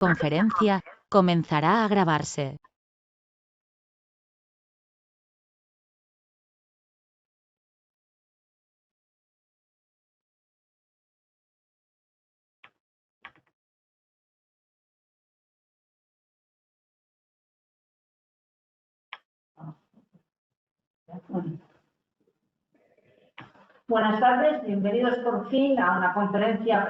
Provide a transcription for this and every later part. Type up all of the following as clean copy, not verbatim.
Conferencia comenzará a grabarse. Buenas tardes, bienvenidos por fin a una conferencia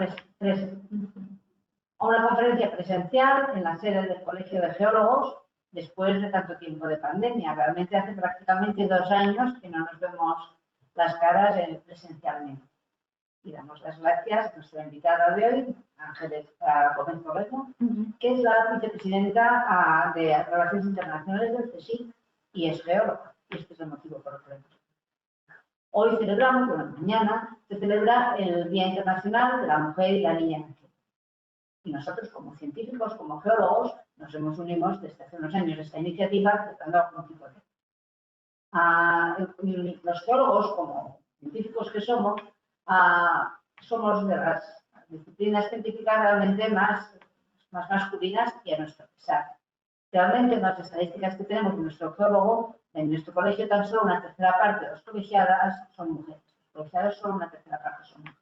presencial en la sede del Colegio de Geólogos después de tanto tiempo de pandemia. Realmente hace prácticamente 2 años que no nos vemos las caras presencialmente. Y damos las gracias a nuestra invitada de hoy, Ángeles Gómez Torrero, que es la vicepresidenta de Relaciones Internacionales del CSIC y es geóloga. Y este es el motivo por el que hoy celebramos, mañana se celebra el Día Internacional de la Mujer y la Niña. Y nosotros, como científicos, como geólogos, nos unimos desde hace unos años a esta iniciativa tratando algún tipo de... Los geólogos, como científicos que somos de las disciplinas científicas realmente más masculinas y a nuestro pesar. Realmente, en las estadísticas que tenemos de nuestro geólogo, en nuestro colegio, tan solo una tercera parte de los colegiadas son mujeres. Los colegiados solo una tercera parte son mujeres.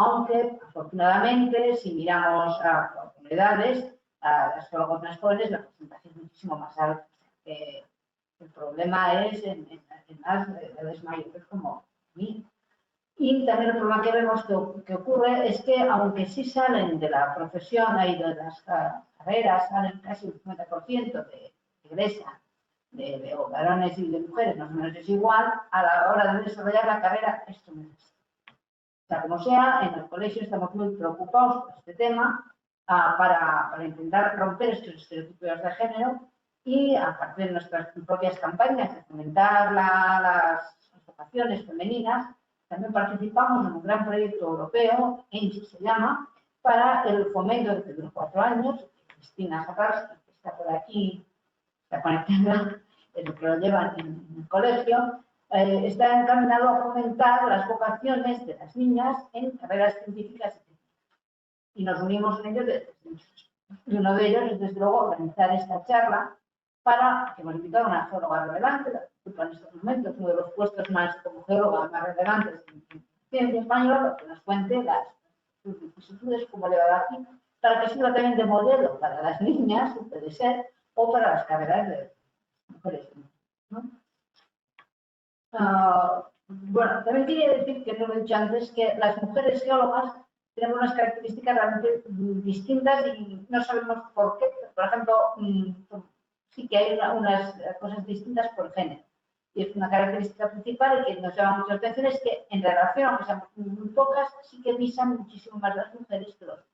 Aunque, afortunadamente, si miramos a edades, a los geólogos más jóvenes, la porcentaje es muchísimo más alta. El problema es en las edades mayores como mí. Y también el problema que vemos que ocurre es que, aunque sí salen de la profesión, de las carreras, salen casi un 50% de egresan de varones y de mujeres, más o menos es igual, a la hora de desarrollar la carrera, esto no es así. O sea, como sea, en el colegio estamos muy preocupados por este tema para intentar romper estos estereotipos de género y, aparte de nuestras propias campañas de fomentar las vocaciones femeninas, también participamos en un gran proyecto europeo, ENGIE se llama, para el fomento desde los 4 años. Cristina Sakarski, que está por aquí, está conectada, es lo que lo llevan en el colegio, está encaminado a fomentar las vocaciones de las niñas en carreras científicas y técnicas. Y nos unimos en ello desde muchos. Y uno de ellos es, desde luego, organizar esta charla para que hemos invitado a una geóloga relevante, la que ocupa en estos momentos uno de los puestos más como geóloga más relevantes en ciencia española, que nos cuente sus vicisitudes, cómo le va aquí, para que sirva también de modelo para las niñas, puede ser, o para las carreras de mujeres. ¿No? Bueno, también quería decir, que no lo he dicho antes, que las mujeres geólogas tenemos unas características realmente distintas y no sabemos por qué. Por ejemplo, sí que hay unas cosas distintas por género. Y es una característica principal y que nos llama mucho la atención, es que en relación, aunque sean muy pocas, sí que visan muchísimo más las mujeres que los hombres.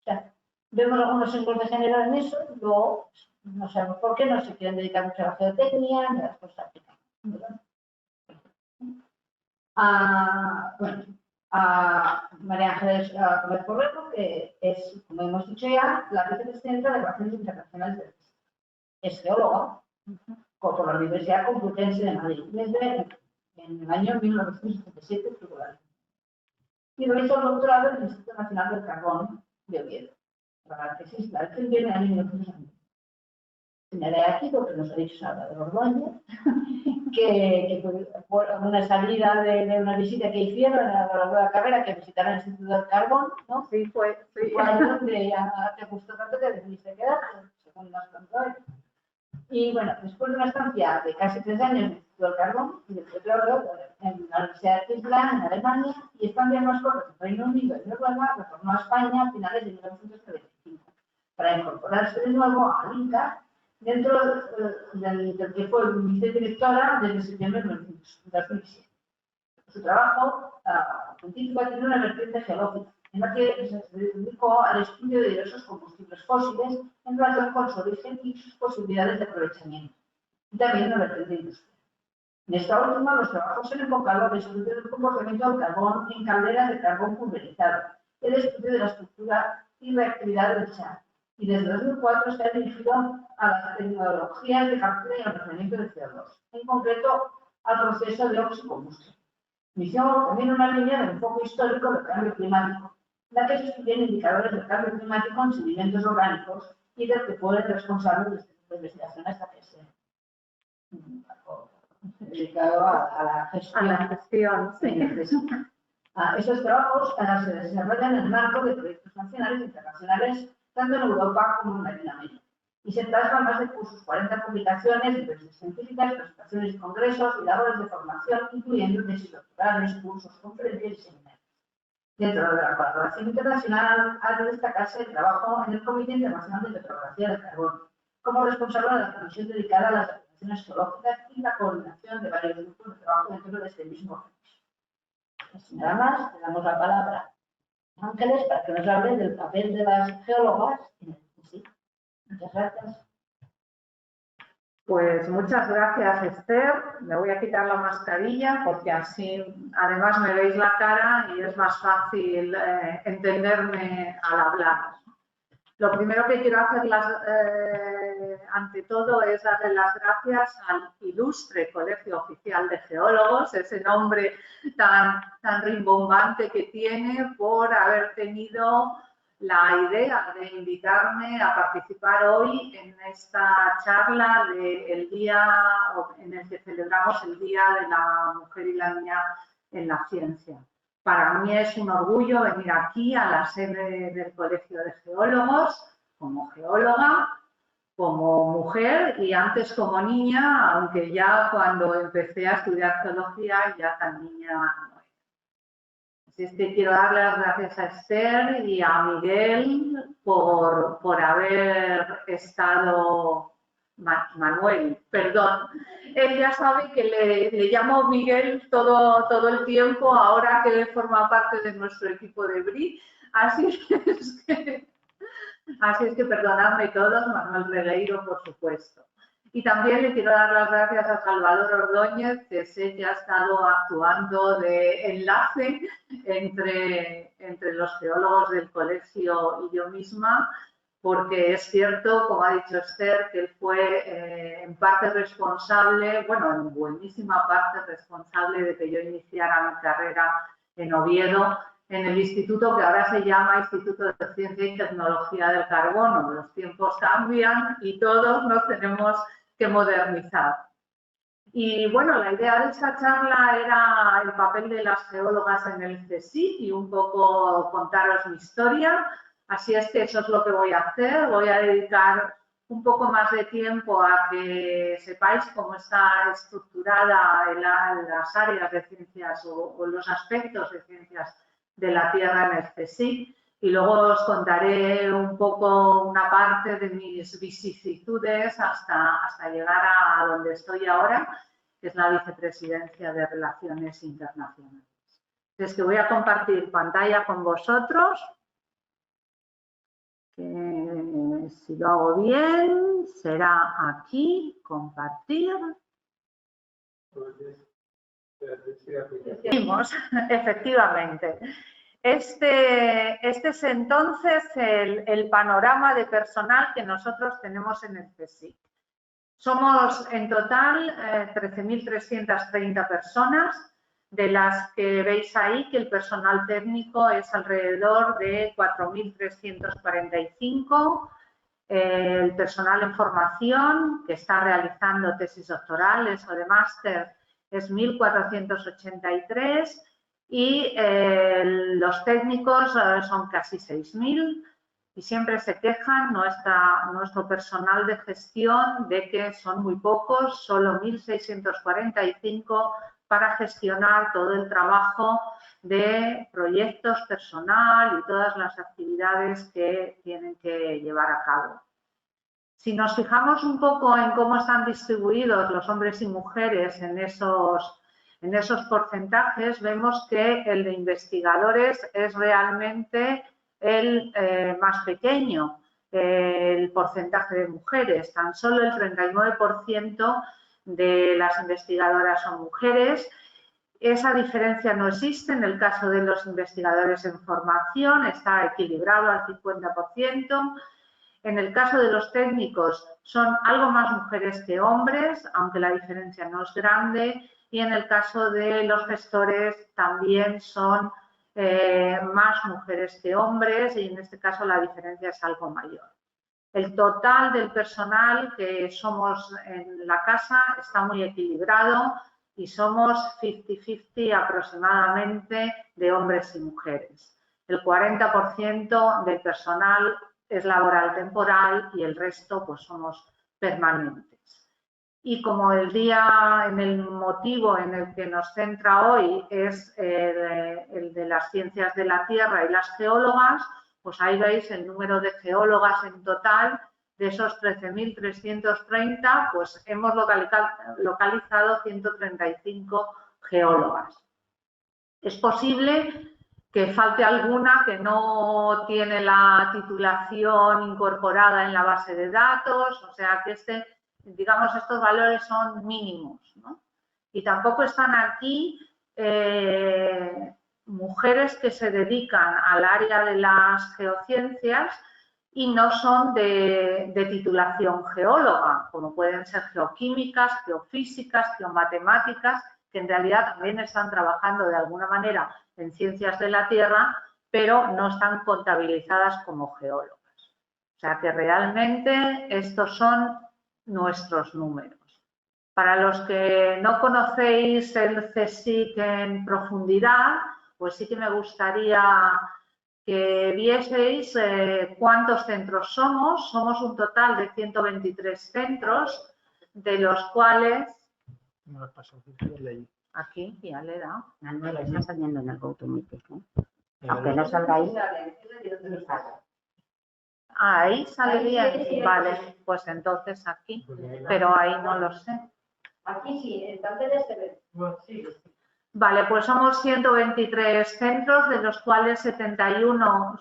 O sea, vemos algunos ejemplos de género en eso, y luego no sabemos por qué no se quieren dedicar mucho a la geotecnia ni a las cosas aplicadas. Bueno, María Ángeles Gómez Torrero, que es, como hemos dicho ya, la vicepresidenta de Relaciones Internacionales del CSIC. Es geóloga por la Universidad Complutense de Madrid, desde en el año 1977, y realizó el doctorado en el Instituto Nacional del Carbón de Oviedo. La tesis la defendió en el año 1990. Señalé aquí lo que nos ha dicho Salvador Ordóñez, que fue una salida de una visita que hicieron a la nueva carrera, que visitaron el Instituto del Carbón, ¿no? Sí, fue ahí donde ya te gustó tanto que decidiste quedarte, según nos contó hoy. Y bueno, después de una estancia de casi 3 años en el Instituto del Carbón y de petróleo en la Universidad de Queensland, en Alemania, y estancias más cortas en Reino Unido y Noruega, retornó a España a finales de 1995 para incorporarse de nuevo al INCA, dentro del que fue vicedirectora desde septiembre de 2007. Su trabajo científico tiene una vertiente geológica, en la que se dedicó al estudio de diversos combustibles fósiles en relación con su origen y sus posibilidades de aprovechamiento, y también una vertiente industrial. En esta última, los trabajos se han enfocado al estudio del comportamiento del carbón en calderas de carbón pulverizado, el estudio de la estructura y reactividad del char, y desde 2004 se ha dirigido a las tecnologías de captura y almacenamiento de CO2, en concreto al proceso de oxicombustión. Inició también una línea de enfoque histórico del cambio climático, la que se estudian indicadores del cambio climático en sedimentos orgánicos y del que fue el responsable de este tipo de investigación hasta que se dedicado a la gestión. A la gestión, sí. Esos trabajos se desarrollan en el marco de proyectos nacionales e internacionales, tanto en Europa como en Latinoamérica. Y se plasman más de 40 publicaciones, revistas científicas, presentaciones y congresos y labores de formación, incluyendo tesis doctorales, cursos, conferencias y seminarios. Dentro de la colaboración internacional, ha de destacarse el trabajo en el Comité Internacional de Petrografía del Carbono, como responsable de la comisión dedicada a las aplicaciones geológicas y la coordinación de varios grupos de trabajo dentro de este mismo organismo. Nada más, le damos la palabra a Ángeles para que nos hable del papel de las geólogas en el CSIC. Muchas gracias. Pues muchas gracias, Esther. Me voy a quitar la mascarilla porque así además me veis la cara y es más fácil entenderme al hablar. Lo primero que quiero hacer ante todo es darle las gracias al ilustre Colegio Oficial de Geólogos, ese nombre tan rimbombante que tiene, por haber tenido la idea de invitarme a participar hoy en esta charla del día en el que celebramos el Día de la Mujer y la Niña en la Ciencia. Para mí es un orgullo venir aquí a la sede del Colegio de Geólogos como geóloga, como mujer y antes como niña, aunque ya cuando empecé a estudiar geología ya tan niña no era. Así es que quiero darle las gracias a Esther y a Miguel por haber estado... Manuel, perdón. Él ya sabe que le llamo Miguel todo el tiempo, ahora que forma parte de nuestro equipo de BRI. Así es que perdonadme todos, Manuel Regueiro, por supuesto. Y también le quiero dar las gracias a Salvador Ordóñez, que sé que ha estado actuando de enlace entre los geólogos del colegio y yo misma, porque es cierto, como ha dicho Esther, que él fue en parte responsable, bueno, en buenísima parte responsable de que yo iniciara mi carrera en Oviedo, en el instituto que ahora se llama Instituto de Ciencia y Tecnología del Carbono. Los tiempos cambian y todos nos tenemos que modernizar. Y bueno, la idea de esta charla era el papel de las geólogas en el CSIC y un poco contaros mi historia. Así es que eso es lo que voy a hacer. Voy a dedicar un poco más de tiempo a que sepáis cómo está estructurada las áreas de ciencias o los aspectos de ciencias de la Tierra en el CSIC. Y luego os contaré un poco una parte de mis vicisitudes hasta llegar a donde estoy ahora, que es la vicepresidencia de Relaciones Internacionales. Entonces, que voy a compartir pantalla con vosotros. Que si lo hago bien, será aquí, compartir. Efectivamente. Este es entonces el panorama de personal que nosotros tenemos en el CSIC. Somos en total 13.330 personas, de las que veis ahí que el personal técnico es alrededor de 4.345, el personal en formación que está realizando tesis doctorales o de máster es 1.483 y los técnicos son casi 6.000 y siempre se quejan nuestro personal de gestión de que son muy pocos, solo 1.645 para gestionar todo el trabajo de proyectos, personal y todas las actividades que tienen que llevar a cabo. Si nos fijamos un poco en cómo están distribuidos los hombres y mujeres en esos porcentajes, vemos que el de investigadores es realmente el más pequeño, el porcentaje de mujeres. Tan solo el 39% de las investigadoras son mujeres. Esa diferencia no existe en el caso de los investigadores en formación, está equilibrado al 50%. En el caso de los técnicos son algo más mujeres que hombres, aunque la diferencia no es grande. Y en el caso de los gestores también son más mujeres que hombres y en este caso la diferencia es algo mayor. El total del personal que somos en la casa está muy equilibrado y somos 50-50 aproximadamente de hombres y mujeres. El 40% del personal es laboral temporal y el resto pues somos permanentes. Y como el motivo en el que nos centra hoy es el de las ciencias de la Tierra y las geólogas, pues ahí veis el número de geólogas en total. De esos 13.330, pues hemos localizado 135 geólogas. Es posible que falte alguna que no tiene la titulación incorporada en la base de datos, o sea que digamos, estos valores son mínimos, ¿no? Y tampoco están aquí mujeres que se dedican al área de las geociencias y no son de titulación geóloga, como pueden ser geoquímicas, geofísicas, geomatemáticas, que en realidad también están trabajando de alguna manera en ciencias de la Tierra, pero no están contabilizadas como geólogas. O sea que realmente estos son nuestros números. Para los que no conocéis el CSIC en profundidad, pues sí que me gustaría que vieseis cuántos centros somos. Somos un total de 123 centros, de los cuales... Aquí, ya le he dado. Manuela, está saliendo en el GoToMeeting, ¿no? Aunque no salga ahí. Ahí sale bien. Vale, pues entonces aquí. Pero ahí no lo sé. Aquí sí, entonces se ve. Vale, pues somos 123 centros, de los cuales 71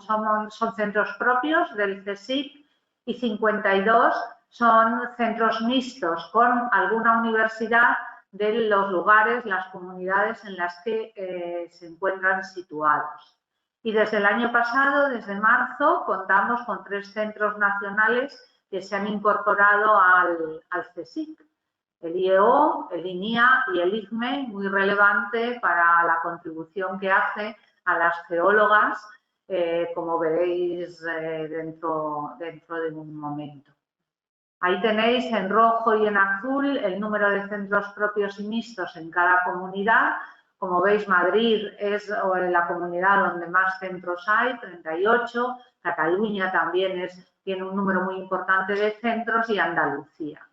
son centros propios del CSIC y 52 son centros mixtos con alguna universidad de los lugares, las comunidades en las que se encuentran situados. Y desde el año pasado, desde marzo, contamos con 3 centros nacionales que se han incorporado al CSIC. El IEO, el INIA y el IGME, muy relevante para la contribución que hace a las geólogas, como veréis dentro de un momento. Ahí tenéis en rojo y en azul el número de centros propios y mixtos en cada comunidad. Como veis, Madrid es la comunidad donde más centros hay, 38. Cataluña también tiene un número muy importante de centros y Andalucía.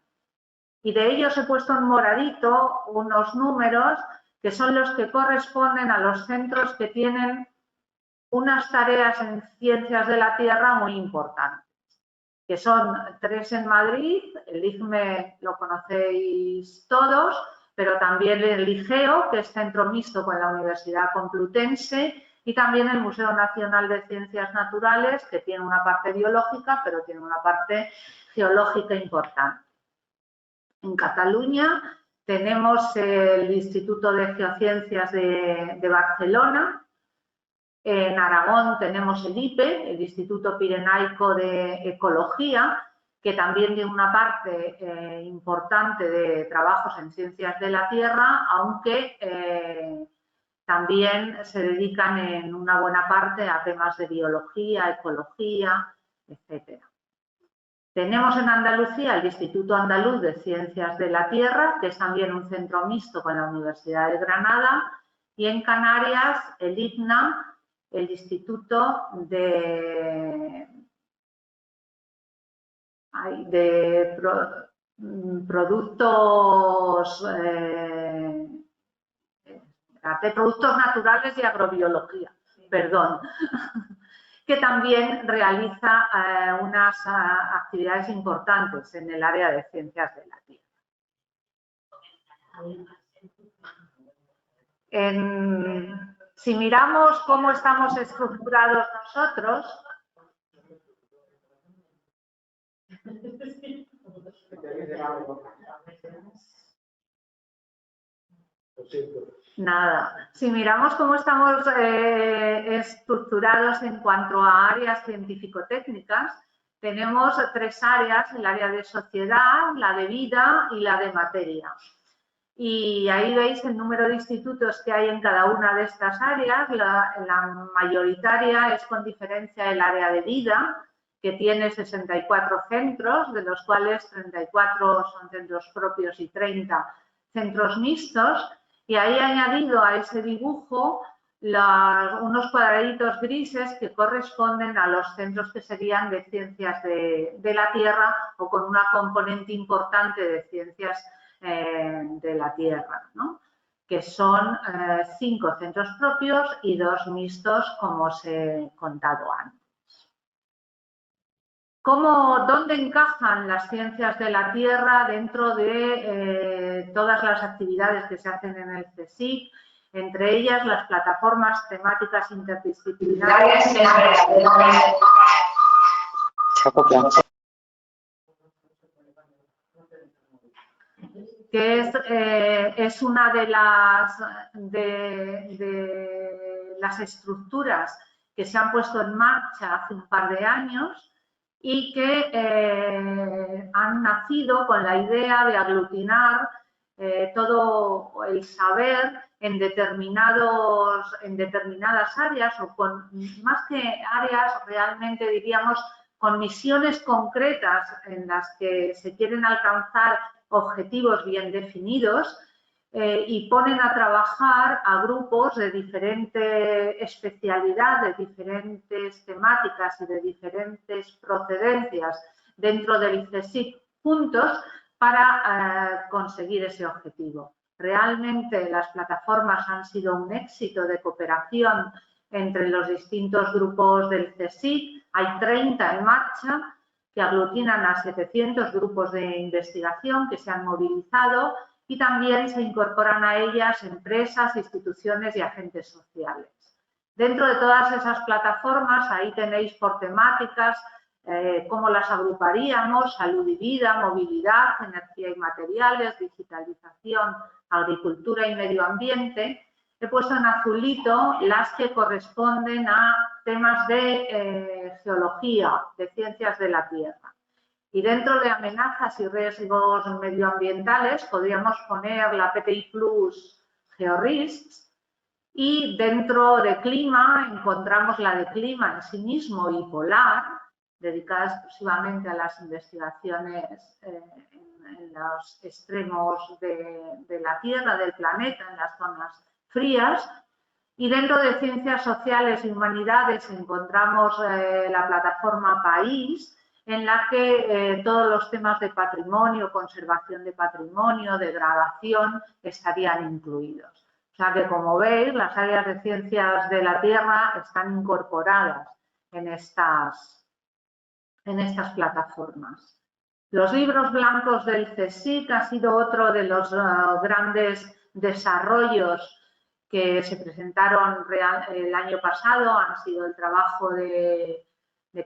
Y de ellos he puesto en moradito unos números que son los que corresponden a los centros que tienen unas tareas en ciencias de la Tierra muy importantes, que son 3 en Madrid, el IGME lo conocéis todos, pero también el IGEO, que es centro mixto con la Universidad Complutense, y también el Museo Nacional de Ciencias Naturales, que tiene una parte biológica, pero tiene una parte geológica importante. En Cataluña tenemos el Instituto de Geociencias de Barcelona. En Aragón tenemos el IPE, el Instituto Pirenaico de Ecología, que también tiene una parte importante de trabajos en ciencias de la Tierra, aunque también se dedican en una buena parte a temas de biología, ecología, etcétera. Tenemos en Andalucía el Instituto Andaluz de Ciencias de la Tierra, que es también un centro mixto con la Universidad de Granada, y en Canarias el ICNA, el Instituto de Productos Naturales y Agrobiología, perdón, que también realiza unas actividades importantes en el área de ciencias de la Tierra. Si miramos cómo estamos estructurados nosotros, nada. Si miramos cómo estamos estructurados en cuanto a áreas científico-técnicas, tenemos 3 áreas, el área de sociedad, la de vida y la de materia. Y ahí veis el número de institutos que hay en cada una de estas áreas. La mayoritaria es con diferencia el área de vida, que tiene 64 centros, de los cuales 34 son centros propios y 30 centros mixtos. Y ahí he añadido a ese dibujo unos cuadraditos grises que corresponden a los centros que serían de ciencias de la Tierra o con una componente importante de ciencias de la Tierra, ¿no? Que son 5 centros propios y 2 mixtos, como os he contado antes. ¿Dónde encajan las ciencias de la Tierra dentro de todas las actividades que se hacen en el CSIC? Entre ellas, las plataformas temáticas interdisciplinarias, que es una de las estructuras que se han puesto en marcha hace un par de años y que han nacido con la idea de aglutinar todo el saber en determinadas áreas, o más que áreas, realmente diríamos, con misiones concretas en las que se quieren alcanzar objetivos bien definidos, y ponen a trabajar a grupos de diferente especialidad, de diferentes temáticas y de diferentes procedencias dentro del CSIC juntos para conseguir ese objetivo. Realmente las plataformas han sido un éxito de cooperación entre los distintos grupos del CSIC. Hay 30 en marcha que aglutinan a 700 grupos de investigación que se han movilizado, y también se incorporan a ellas empresas, instituciones y agentes sociales. Dentro de todas esas plataformas, ahí tenéis por temáticas cómo las agruparíamos: salud y vida, movilidad, energía y materiales, digitalización, agricultura y medio ambiente. He puesto en azulito las que corresponden a temas de geología, de ciencias de la Tierra. Y dentro de amenazas y riesgos medioambientales podríamos poner la PTI Plus GeoRisks, y dentro de clima encontramos la de clima en sí mismo y polar, dedicada exclusivamente a las investigaciones en los extremos de la Tierra, del planeta, en las zonas frías. Y dentro de ciencias sociales y humanidades encontramos la plataforma País, en la que todos los temas de patrimonio, conservación de patrimonio, degradación estarían incluidos. O sea que, como veis, las áreas de ciencias de la Tierra están incorporadas en estas plataformas. Los libros blancos del CSIC ha sido otro de los grandes desarrollos que se presentaron el año pasado. Han sido el trabajo de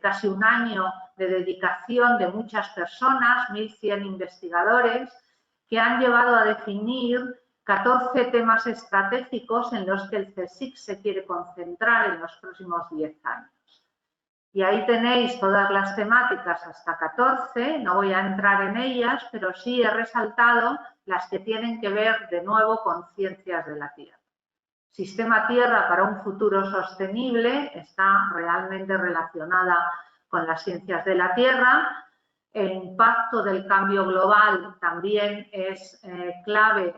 casi un año de dedicación de muchas personas, 1.100 investigadores, que han llevado a definir 14 temas estratégicos en los que el CSIC se quiere concentrar en los próximos 10 años. Y ahí tenéis todas las temáticas hasta 14, no voy a entrar en ellas, pero sí he resaltado las que tienen que ver de nuevo con ciencias de la Tierra. Sistema Tierra para un futuro sostenible está realmente relacionada con las ciencias de la Tierra. El impacto del cambio global también es clave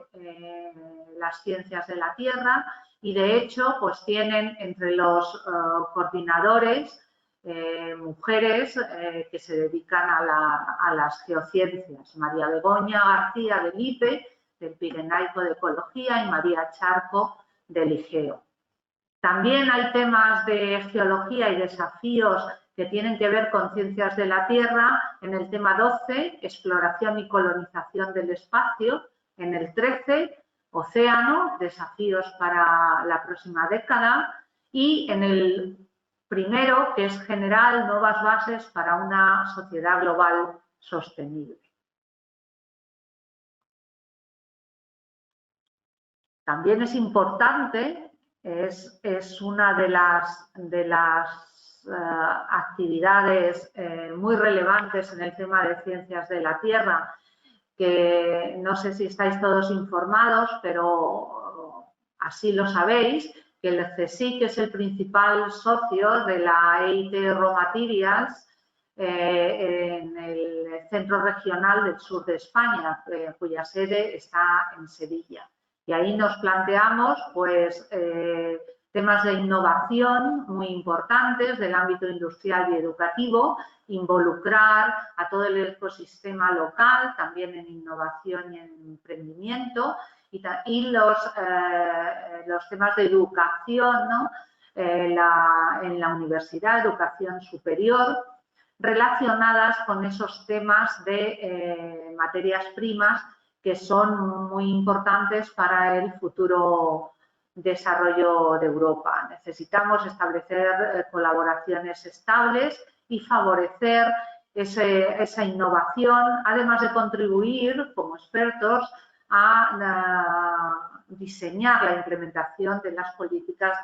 las ciencias de la Tierra, y de hecho pues tienen entre los coordinadores mujeres que se dedican a las geociencias: María Begoña García del IPE, del Pirenaico de Ecología, y María Charco del IGEO. También hay temas de geología y desafíos que tienen que ver con ciencias de la Tierra en el tema 12, exploración y colonización del espacio; en el 13, océano, desafíos para la próxima década; y en el primero, que es general, nuevas bases para una sociedad global sostenible. También es importante, es una de las actividades muy relevantes en el tema de ciencias de la Tierra, que no sé si estáis todos informados, pero así lo sabéis, que el CSIC es el principal socio de la EIT Raw Materials en el centro regional del sur de España, cuya sede está en Sevilla. Y ahí nos planteamos pues, temas de innovación muy importantes del ámbito industrial y educativo, involucrar a todo el ecosistema local, también en innovación y en emprendimiento, y los temas de educación, ¿no? En la universidad, educación superior, relacionadas con esos temas de materias primas que son muy importantes para el futuro desarrollo de Europa. Necesitamos establecer colaboraciones estables y favorecer esa innovación, además de contribuir como expertos a diseñar la implementación de las políticas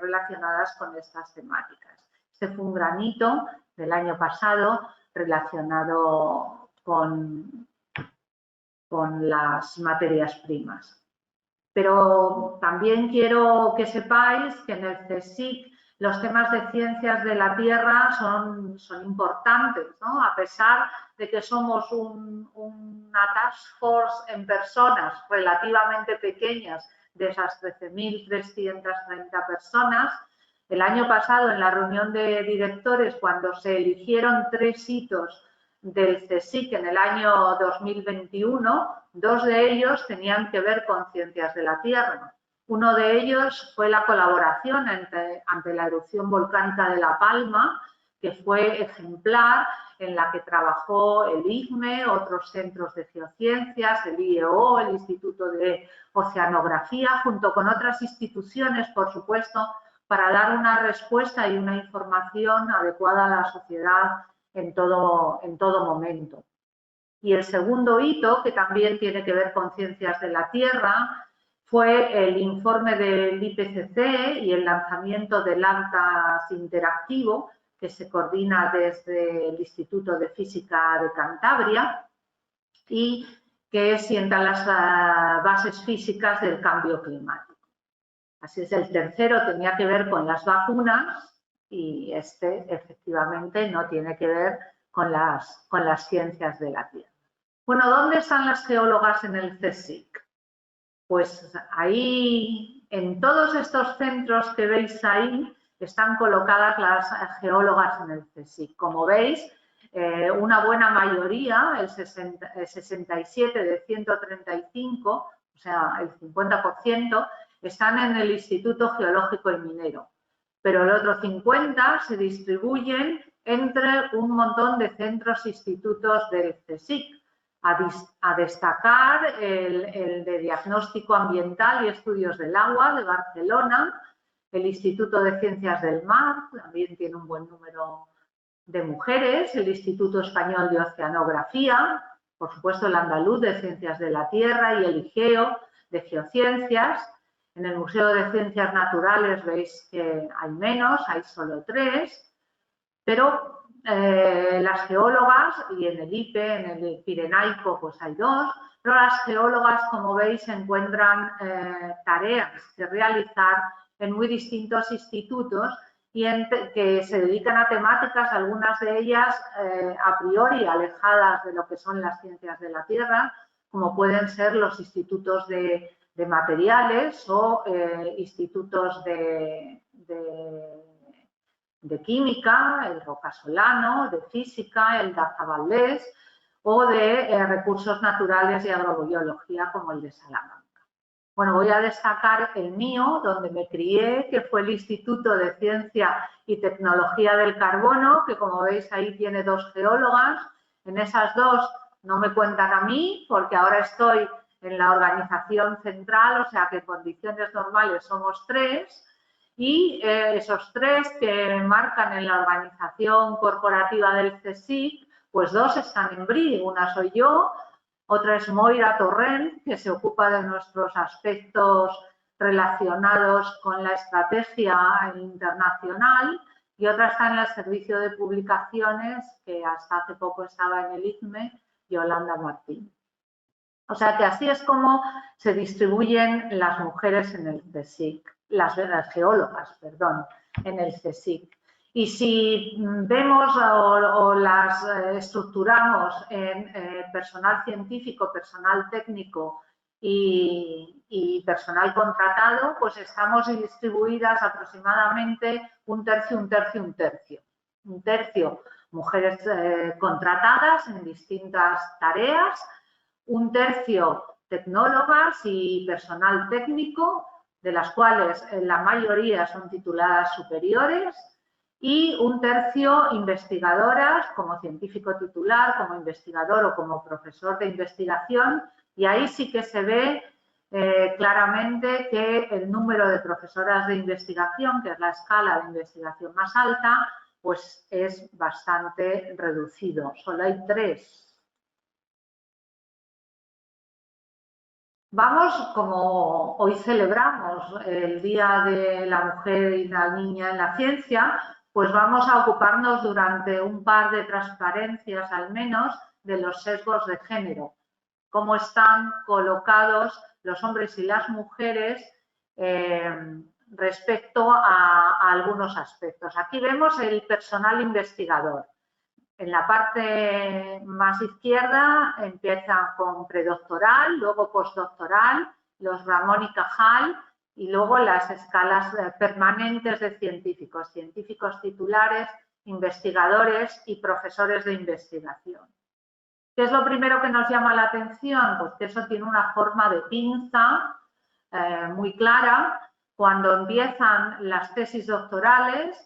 relacionadas con estas temáticas. Este fue un gran hito del año pasado relacionado con las materias primas. Pero también quiero que sepáis que en el CSIC los temas de ciencias de la Tierra son importantes, ¿no? A pesar de que somos una task force en personas relativamente pequeñas, de esas 13.330 personas, el año pasado en la reunión de directores, cuando se eligieron 3 hitos del CSIC en el año 2021, 2 de ellos tenían que ver con ciencias de la Tierra. Uno de ellos fue la colaboración ante la erupción volcánica de La Palma, que fue ejemplar, en la que trabajó el IGME, otros centros de geociencias, el IEO, el Instituto de Oceanografía, junto con otras instituciones, por supuesto, para dar una respuesta y una información adecuada a la sociedad en todo momento. Y el segundo hito, que también tiene que ver con ciencias de la Tierra, fue el informe del IPCC y el lanzamiento del Atlas Interactivo, que se coordina desde el Instituto de Física de Cantabria y que sienta las bases físicas del cambio climático. Así es, el tercero tenía que ver con las vacunas y este efectivamente no tiene que ver con las ciencias de la Tierra. Bueno, ¿dónde están las geólogas en el CSIC? Pues ahí, en todos estos centros que veis ahí, están colocadas las geólogas en el CSIC. Como veis, una buena mayoría, el 67 de 135, o sea, el 50%, están en el Instituto Geológico y Minero. Pero el otro 50 se distribuyen entre un montón de centros e institutos del CSIC. A destacar el de Diagnóstico Ambiental y Estudios del Agua de Barcelona, el Instituto de Ciencias del Mar, también tiene un buen número de mujeres, el Instituto Español de Oceanografía, por supuesto el Andaluz de Ciencias de la Tierra y el IGEO de Geociencias. En el Museo de Ciencias Naturales veis que hay menos, hay solo 3, pero las geólogas, y en el IPE, en el Pirenaico, pues hay 2, pero las geólogas, como veis, encuentran tareas que realizar en muy distintos institutos y que se dedican a temáticas, algunas de ellas a priori alejadas de lo que son las ciencias de la Tierra, como pueden ser los institutos de materiales o institutos de química, el Rocasolano, de física, el Daza Valdés, o de recursos naturales y agrobiología como el de Salamanca. Bueno, voy a destacar el mío, donde me crié, que fue el Instituto de Ciencia y Tecnología del Carbono, que como veis ahí tiene 2 geólogas. En esas 2 no me cuentan a mí, porque ahora estoy en la organización central, o sea que en condiciones normales somos 3. Y esos 3 que marcan en la organización corporativa del CSIC, pues 2 están en BRI, una soy yo, otra es Moira Torrent, que se ocupa de nuestros aspectos relacionados con la estrategia internacional, y otra está en el servicio de publicaciones, que hasta hace poco estaba en el ICME, Yolanda Martín. O sea que así es como se distribuyen las mujeres en el CSIC, las geólogas, perdón, en el CSIC. Y si vemos o las estructuramos en personal científico, personal técnico y personal contratado, pues estamos distribuidas aproximadamente un tercio, un tercio, un tercio. Un tercio mujeres contratadas en distintas tareas, un tercio tecnólogas y personal técnico, de las cuales la mayoría son tituladas superiores, y un tercio investigadoras como científico titular, como investigador o como profesor de investigación, y ahí sí que se ve claramente que el número de profesoras de investigación, que es la escala de investigación más alta, pues es bastante reducido. Solo hay 3. Vamos, como hoy celebramos el Día de la Mujer y la Niña en la Ciencia, pues vamos a ocuparnos durante un par de transparencias al menos de los sesgos de género, cómo están colocados los hombres y las mujeres respecto a algunos aspectos. Aquí vemos el personal investigador. En la parte más izquierda empiezan con predoctoral, luego postdoctoral, los Ramón y Cajal, y luego las escalas permanentes de científicos, científicos titulares, investigadores y profesores de investigación. ¿Qué es lo primero que nos llama la atención? Pues que eso tiene una forma de pinza muy clara. Cuando empiezan las tesis doctorales,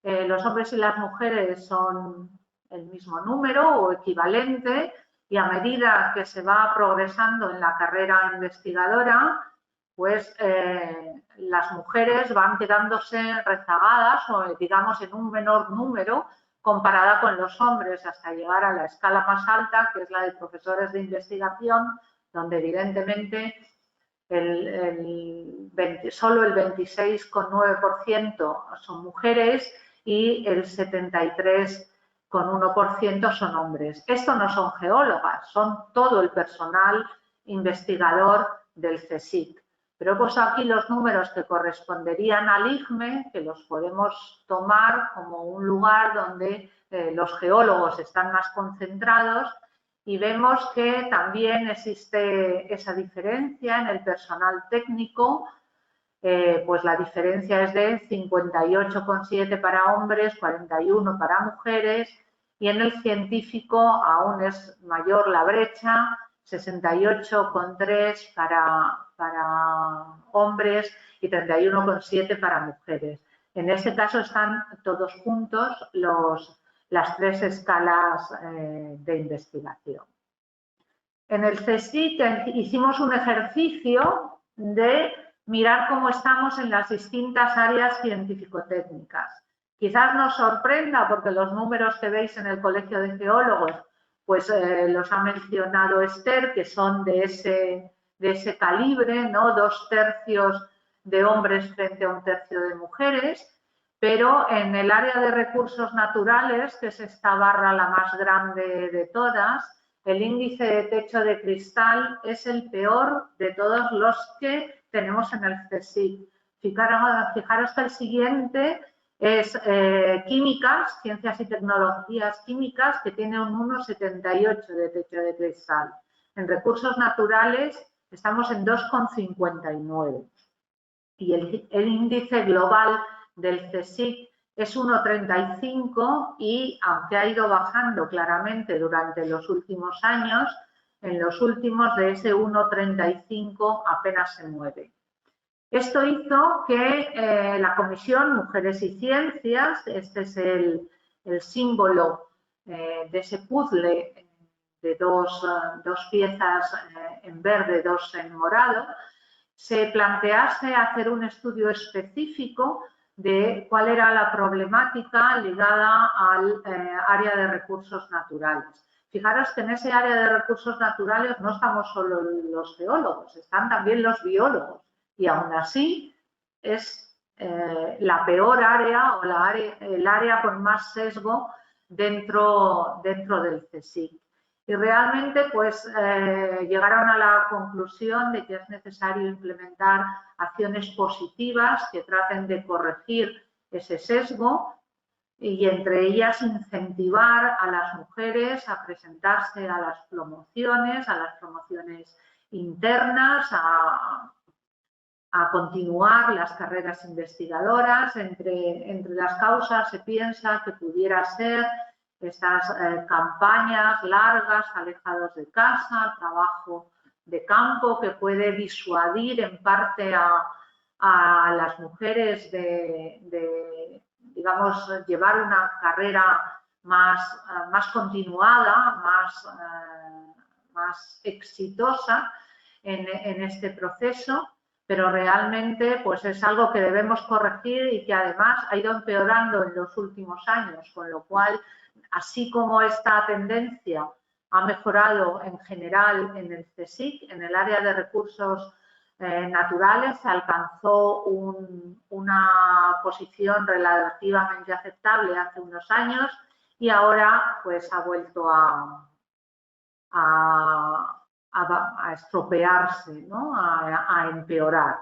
los hombres y las mujeres son el mismo número o equivalente, y a medida que se va progresando en la carrera investigadora, pues las mujeres van quedándose rezagadas o digamos en un menor número comparada con los hombres hasta llegar a la escala más alta, que es la de profesores de investigación, donde evidentemente solo el 26,9% son mujeres y el 73,1% son hombres. Esto no son geólogas, son todo el personal investigador del CSIC. Pero he puesto aquí los números que corresponderían al IGME, que los podemos tomar como un lugar donde los geólogos están más concentrados, y vemos que también existe esa diferencia en el personal técnico. Pues la diferencia es de 58,7 para hombres, 41 para mujeres, y en el científico aún es mayor la brecha, 68,3 para hombres y 31,7 para mujeres. En este caso están todos juntos las 3 escalas de investigación. En el CSIC hicimos un ejercicio de mirar cómo estamos en las distintas áreas científico-técnicas. Quizás nos sorprenda porque los números que veis en el Colegio de Geólogos, pues los ha mencionado Esther, que son de ese calibre, ¿no? 2 tercios de hombres frente a 1 tercio de mujeres, pero en el área de recursos naturales, que es esta barra la más grande de todas, el índice de techo de cristal es el peor de todos los que tenemos en el CSIC. Fijaros que el siguiente es químicas, ciencias y tecnologías químicas, que tiene un 1,78 de techo de cristal. En recursos naturales estamos en 2,59. Y el índice global del CSIC es 1,35 y aunque ha ido bajando claramente durante los últimos años, en los últimos de ese 1,35 apenas se mueve. Esto hizo que la Comisión Mujeres y Ciencias, este es el símbolo de ese puzzle de dos piezas en verde, 2 en morado, se plantease hacer un estudio específico de cuál era la problemática ligada al área de recursos naturales. Fijaros que en ese área de recursos naturales no estamos solo los geólogos, están también los biólogos, y aún así es la peor área o el área con más sesgo dentro del CSIC. Y realmente pues llegaron a la conclusión de que es necesario implementar acciones positivas que traten de corregir ese sesgo y entre ellas incentivar a las mujeres a presentarse a las promociones internas, a continuar las carreras investigadoras. Entre las causas se piensa que pudiera ser estas campañas largas, alejados de casa, trabajo de campo, que puede disuadir en parte a las mujeres de digamos, llevar una carrera más continuada, más exitosa en este proceso, pero realmente pues es algo que debemos corregir y que además ha ido empeorando en los últimos años, con lo cual, así como esta tendencia ha mejorado en general en el CSIC, en el área de recursos naturales se alcanzó una posición relativamente aceptable hace unos años y ahora pues ha vuelto a estropearse, ¿no? a empeorar.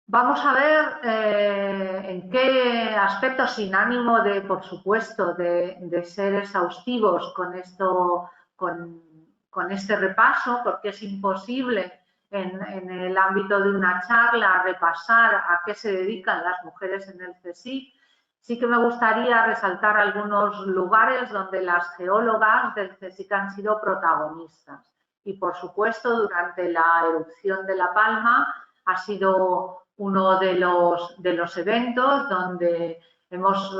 Vamos a ver en qué aspectos, sin ánimo de, por supuesto, de ser exhaustivos con esto, con este repaso, porque es imposible en el ámbito de una charla repasar a qué se dedican las mujeres en el CSIC. Sí que me gustaría resaltar algunos lugares donde las geólogas del CSIC han sido protagonistas. Y, por supuesto, durante la erupción de La Palma ha sido uno de los eventos donde hemos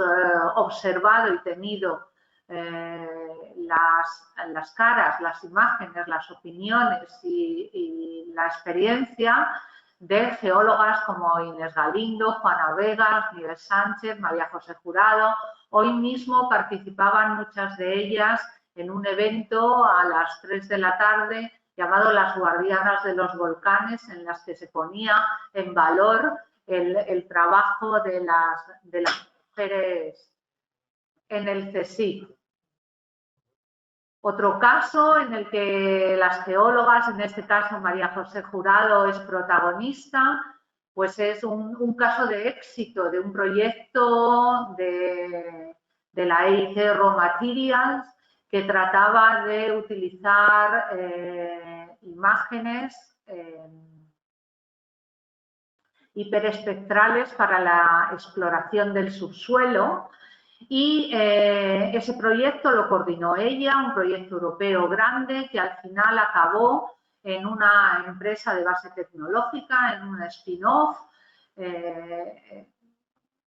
observado y tenido las caras, las imágenes, las opiniones y la experiencia de geólogas como Inés Galindo, Juana Vegas, Miguel Sánchez, María José Jurado. Hoy mismo participaban muchas de ellas en un evento a las 3 de la tarde llamado Las Guardianas de los Volcanes, en las que se ponía en valor el trabajo de las mujeres en el CSIC. Otro caso en el que las geólogas, en este caso María José Jurado, es protagonista, pues es un caso de éxito de un proyecto de la EIT Raw Materials que trataba de utilizar imágenes hiperespectrales para la exploración del subsuelo. Y ese proyecto lo coordinó ella, un proyecto europeo grande que al final acabó en una empresa de base tecnológica, en un spin-off,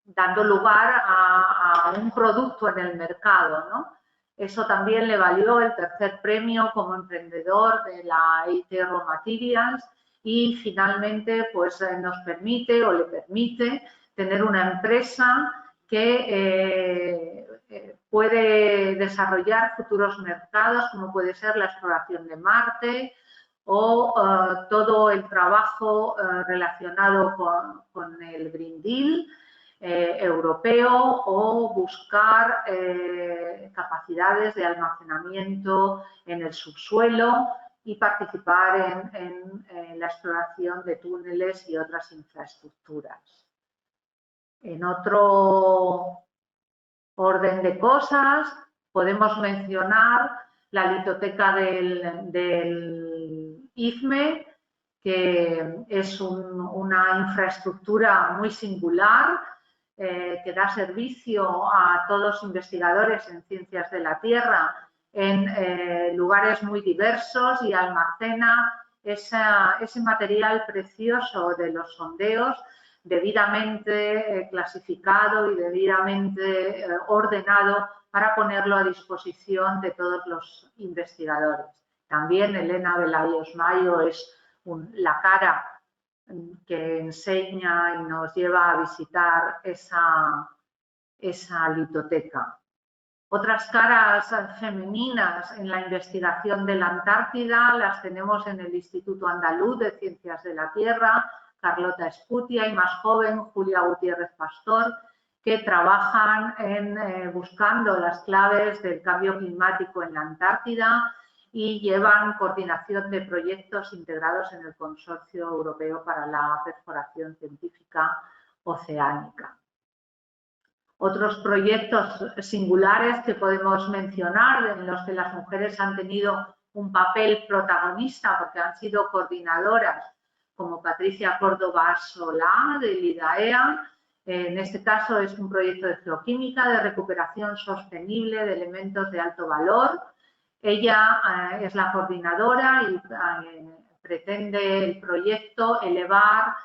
dando lugar a un producto en el mercado, ¿no? Eso también le valió el tercer premio como emprendedor de la EIT Raw Materials y finalmente pues nos permite o le permite tener una empresa que puede desarrollar futuros mercados, como puede ser la exploración de Marte o todo el trabajo relacionado con el Green Deal europeo o buscar capacidades de almacenamiento en el subsuelo y participar en la exploración de túneles y otras infraestructuras. En otro orden de cosas, podemos mencionar la litoteca del IFME, que es una infraestructura muy singular que da servicio a todos los investigadores en ciencias de la Tierra en lugares muy diversos y almacena ese material precioso de los sondeos debidamente clasificado y debidamente ordenado para ponerlo a disposición de todos los investigadores. También Elena Velayos Mayo es la cara que enseña y nos lleva a visitar esa litoteca. Otras caras femeninas en la investigación de la Antártida las tenemos en el Instituto Andaluz de Ciencias de la Tierra, Carlota Escutia, y más joven, Julia Gutiérrez Pastor, que trabajan en buscando las claves del cambio climático en la Antártida y llevan coordinación de proyectos integrados en el Consorcio Europeo para la Perforación Científica Oceánica. Otros proyectos singulares que podemos mencionar, en los que las mujeres han tenido un papel protagonista porque han sido coordinadoras, como Patricia Córdoba Solá del IDAEA. En este caso es un proyecto de geoquímica de recuperación sostenible de elementos de alto valor. Ella es la coordinadora y pretende el proyecto elevar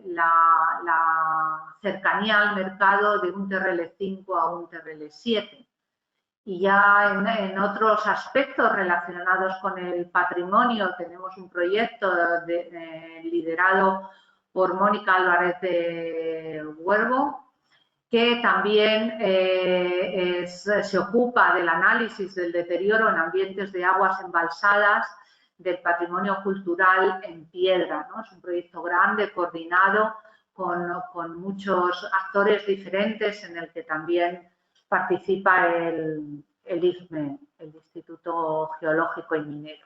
la cercanía al mercado de un TRL5 a un TRL7. Y ya en otros aspectos relacionados con el patrimonio tenemos un proyecto liderado por Mónica Álvarez de Huervo, que también se ocupa del análisis del deterioro en ambientes de aguas embalsadas del patrimonio cultural en piedra, ¿no? Es un proyecto grande, coordinado, con muchos actores diferentes, en el que también participa el IGME, el Instituto Geológico y Minero.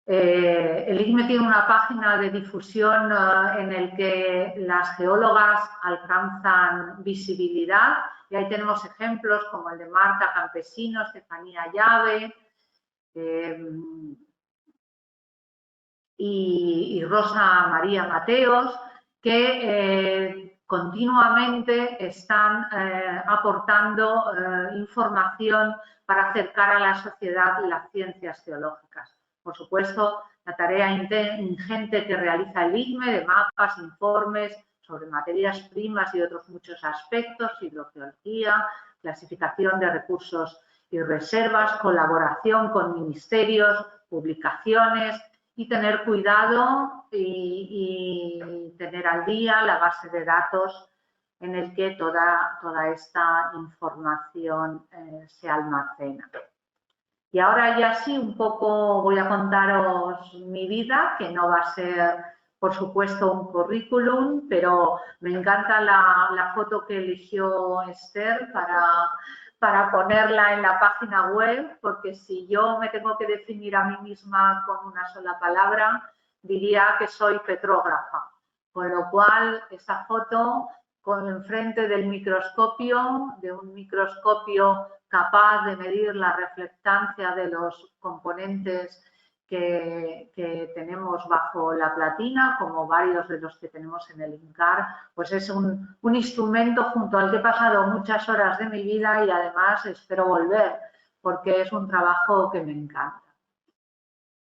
El IGME tiene una página de difusión en el que las geólogas alcanzan visibilidad, y ahí tenemos ejemplos como el de Marta Campesino, Estefanía Llave y Rosa María Mateos, que continuamente están aportando información para acercar a la sociedad las ciencias geológicas. Por supuesto, la tarea ingente que realiza el IGME de mapas, informes sobre materias primas y otros muchos aspectos, hidrogeología, clasificación de recursos y reservas, colaboración con ministerios, publicaciones y tener cuidado y tener al día la base de datos en el que toda esta información se almacena. Y ahora ya sí, un poco voy a contaros mi vida, que no va a ser, por supuesto, un currículum, pero me encanta la foto que eligió Esther para ponerla en la página web, porque si yo me tengo que definir a mí misma con una sola palabra, diría que soy petrógrafa. Con lo cual, esa foto enfrente del microscopio, de un microscopio capaz de medir la reflectancia de los componentes que tenemos bajo la platina, como varios de los que tenemos en el INCAR, pues es un instrumento junto al que he pasado muchas horas de mi vida y además espero volver, porque es un trabajo que me encanta.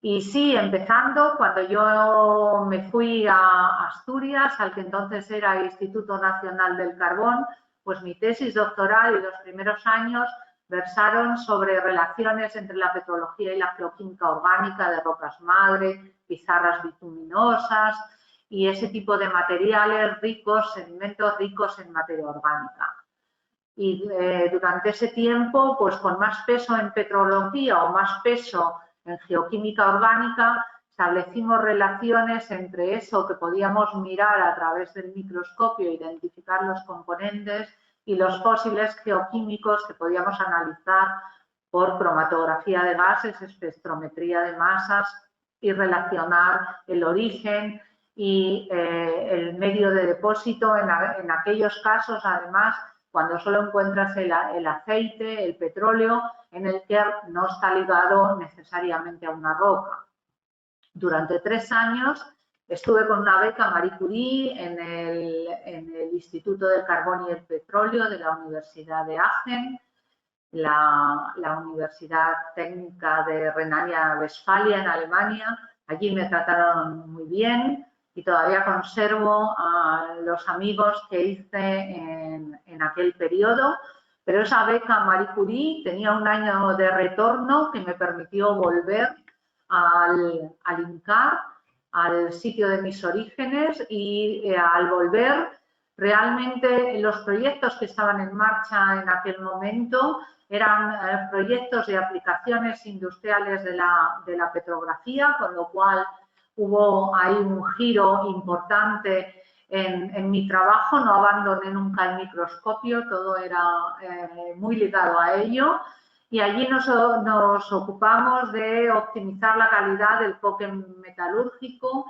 Y sí, empezando, cuando yo me fui a Asturias, al que entonces era el Instituto Nacional del Carbón, pues mi tesis doctoral y los primeros años versaron sobre relaciones entre la petrología y la geoquímica orgánica de rocas madre, pizarras bituminosas y ese tipo de materiales ricos, sedimentos ricos en materia orgánica. Y durante ese tiempo, pues con más peso en petrología o más peso en geoquímica orgánica, establecimos relaciones entre eso que podíamos mirar a través del microscopio, identificar los componentes, y los fósiles geoquímicos que podíamos analizar por cromatografía de gases, espectrometría de masas y relacionar el origen y el medio de depósito en aquellos casos, además, cuando solo encuentras el aceite, el petróleo, en el que no está ligado necesariamente a una roca. Durante 3 años estuve con una beca Marie Curie en el Instituto del Carbón y el Petróleo de la Universidad de Aachen, la Universidad Técnica de Renania-Westfalia en Alemania. Allí me trataron muy bien y todavía conservo a los amigos que hice en aquel periodo. Pero esa beca Marie Curie tenía un año de retorno que me permitió volver al INCAR, al sitio de mis orígenes, y al volver realmente los proyectos que estaban en marcha en aquel momento eran proyectos de aplicaciones industriales de la petrografía, con lo cual hubo ahí un giro importante en mi trabajo, no abandoné nunca el microscopio, todo era muy ligado a ello. Y allí nos ocupamos de optimizar la calidad del coque metalúrgico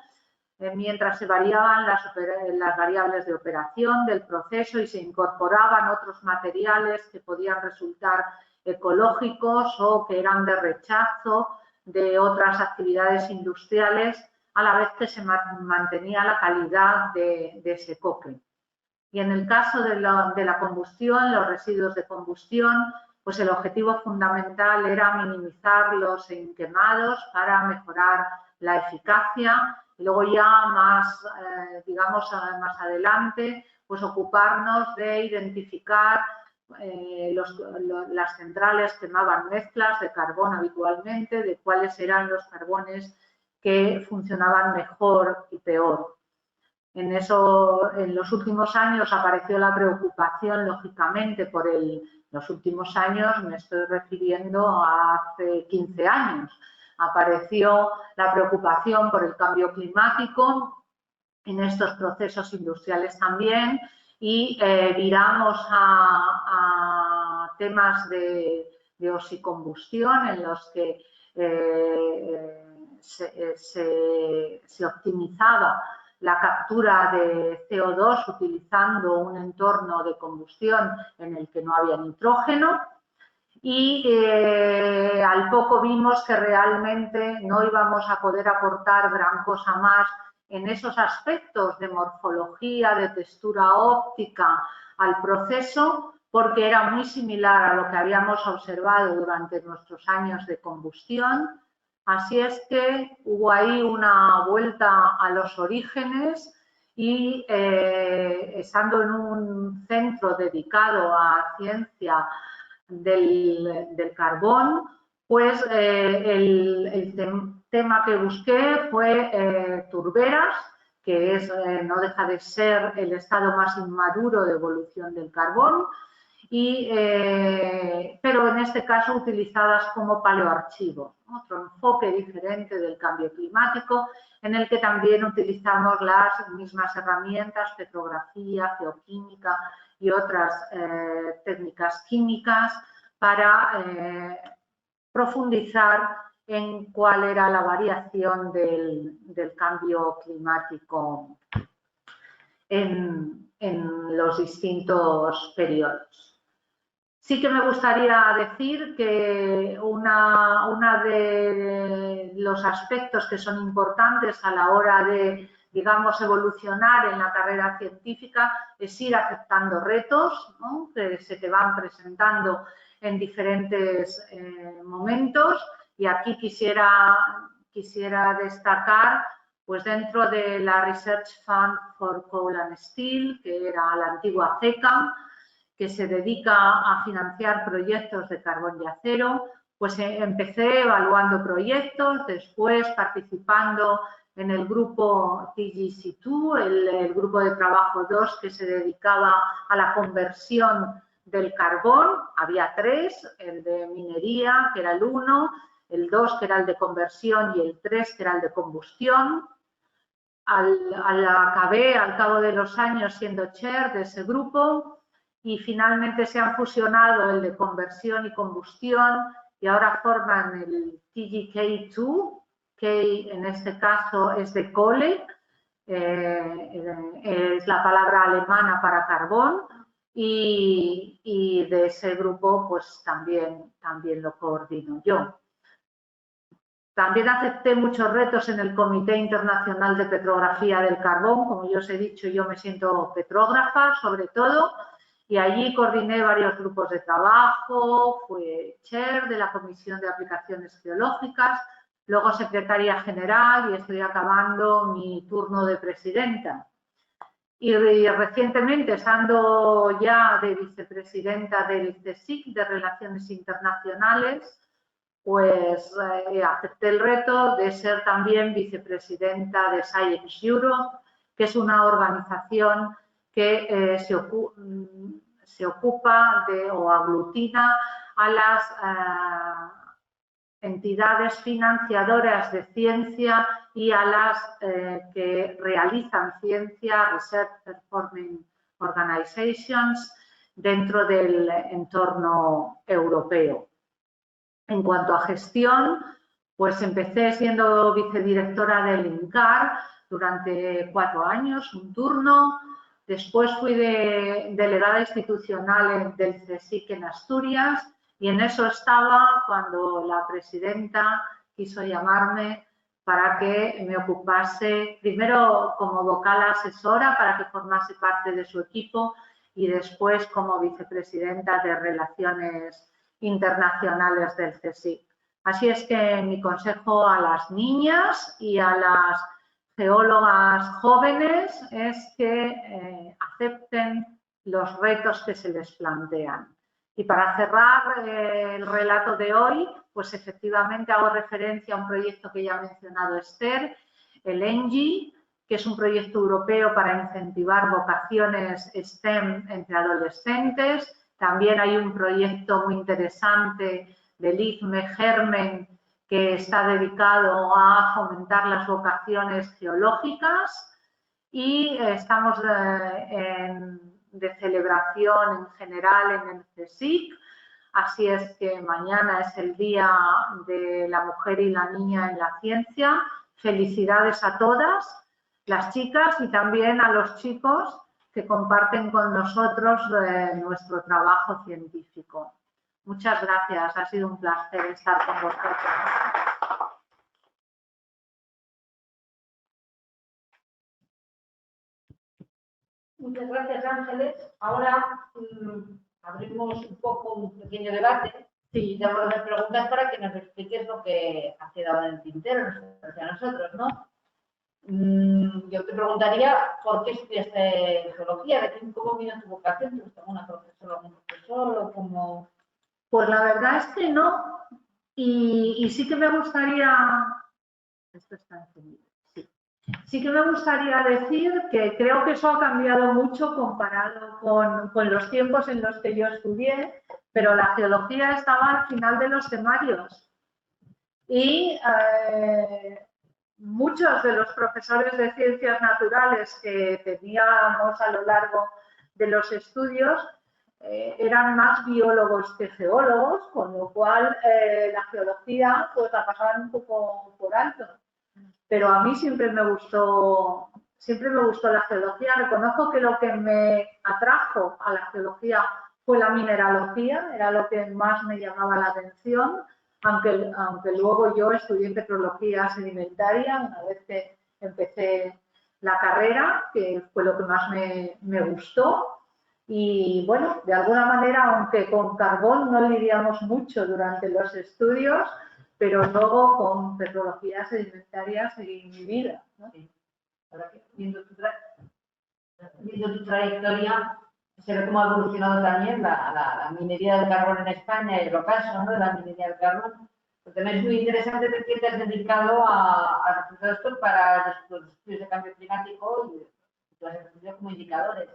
mientras se variaban las variables de operación del proceso y se incorporaban otros materiales que podían resultar ecológicos o que eran de rechazo de otras actividades industriales, a la vez que se mantenía la calidad de ese coque. Y en el caso de la combustión, los residuos de combustión, pues el objetivo fundamental era minimizarlos en quemados para mejorar la eficacia y luego ya más, digamos, más adelante, pues ocuparnos de identificar las centrales quemaban mezclas de carbón habitualmente, de cuáles eran los carbones que funcionaban mejor y peor. En los últimos años apareció la preocupación, lógicamente, los últimos años, me estoy refiriendo a hace 15 años, apareció la preocupación por el cambio climático en estos procesos industriales también y viramos a temas de oxicombustión en los que se optimizaba la captura de CO2 utilizando un entorno de combustión en el que no había nitrógeno y al poco vimos que realmente no íbamos a poder aportar gran cosa más en esos aspectos de morfología, de textura óptica al proceso, porque era muy similar a lo que habíamos observado durante nuestros años de combustión. Así es que hubo ahí una vuelta a los orígenes y estando en un centro dedicado a ciencia del carbón, pues el tema que busqué fue turberas, que no deja de ser el estado más inmaduro de evolución del carbón, pero en este caso utilizadas como paleoarchivos, ¿no? Otro enfoque diferente del cambio climático, en el que también utilizamos las mismas herramientas, petrografía, geoquímica y otras técnicas químicas para profundizar en cuál era la variación del cambio climático en los distintos periodos. Sí que me gustaría decir que una de los aspectos que son importantes a la hora de, digamos, evolucionar en la carrera científica es ir aceptando retos, ¿no?, que se te van presentando en diferentes momentos, y aquí quisiera destacar, pues dentro de la Research Fund for Coal and Steel, que era la antigua CECAM, que se dedica a financiar proyectos de carbón y acero, pues empecé evaluando proyectos, después participando en el grupo TGC2, el grupo de trabajo 2 que se dedicaba a la conversión del carbón. Había 3, el de minería, que era el 1, el 2, que era el de conversión, y el 3, que era el de combustión. Acabé al cabo de los años siendo chair de ese grupo, y finalmente se han fusionado el de conversión y combustión y ahora forman el TGK2, que en este caso es de Kohle, es la palabra alemana para carbón, y de ese grupo pues también lo coordino yo. También acepté muchos retos en el Comité Internacional de Petrografía del Carbón. Como yo os he dicho, yo me siento petrógrafa sobre todo, y allí coordiné varios grupos de trabajo, fui chair de la Comisión de Aplicaciones Geológicas, luego secretaria general y estoy acabando mi turno de presidenta. Y recientemente, estando ya de vicepresidenta del CSIC, de Relaciones Internacionales, pues acepté el reto de ser también vicepresidenta de Science Europe, que es una organización que se ocupa de o aglutina a las entidades financiadoras de ciencia y a las que realizan ciencia, Research Performing Organizations, dentro del entorno europeo. En cuanto a gestión, pues empecé siendo vicedirectora del INCAR durante 4 años, un turno. Después fui delegada institucional del CSIC en Asturias y en eso estaba cuando la presidenta quiso llamarme para que me ocupase, primero como vocal asesora para que formase parte de su equipo y después como vicepresidenta de Relaciones Internacionales del CSIC. Así es que mi consejo a las niñas y a las geólogas jóvenes es que acepten los retos que se les plantean. Y para cerrar el relato de hoy, pues efectivamente hago referencia a un proyecto que ya ha mencionado Esther, el ENGIE, que es un proyecto europeo para incentivar vocaciones STEM entre adolescentes. También hay un proyecto muy interesante del IFME Germen que está dedicado a fomentar las vocaciones geológicas y estamos de celebración en general en el CSIC. Así es que mañana es el Día de la Mujer y la Niña en la Ciencia. Felicidades a todas las chicas y también a los chicos que comparten con nosotros nuestro trabajo científico. Muchas gracias, ha sido un placer estar con vosotros. Muchas gracias, Ángeles. Ahora abrimos un poco un pequeño debate. Sí, te vamos a hacer preguntas para que nos expliques lo que ha quedado en el tintero hacia nosotros, ¿no? Yo te preguntaría por qué estudiaste geología, ¿cómo vino tu vocación? ¿Te gustaba una profesora o un profesor o cómo? Pues la verdad es que no. Y sí que me gustaría... Esto está encendido. Sí que me gustaría decir que creo que eso ha cambiado mucho comparado con los tiempos en los que yo estudié, pero la geología estaba al final de los temarios. Y muchos de los profesores de ciencias naturales que teníamos a lo largo de los estudios eran más biólogos que geólogos, con lo cual la geología pues la pasaban un poco por alto. Pero a mí siempre me gustó la geología. Reconozco que lo que me atrajo a la geología fue la mineralogía, era lo que más me llamaba la atención, aunque luego yo estudié petrología sedimentaria una vez que empecé la carrera, que fue lo que más me gustó. Y bueno, de alguna manera, aunque con carbón no lidiamos mucho durante los estudios, pero luego con petrología sedimentaria seguí mi vida, ¿no? Sí. Ahora que viendo tu trayectoria, se ve cómo ha evolucionado también la minería del carbón en España y el ocaso, ¿no?, de la minería del carbón. Pero también es muy interesante que te has dedicado a todo esto para los estudios de cambio climático y tú has estudiado como indicadores.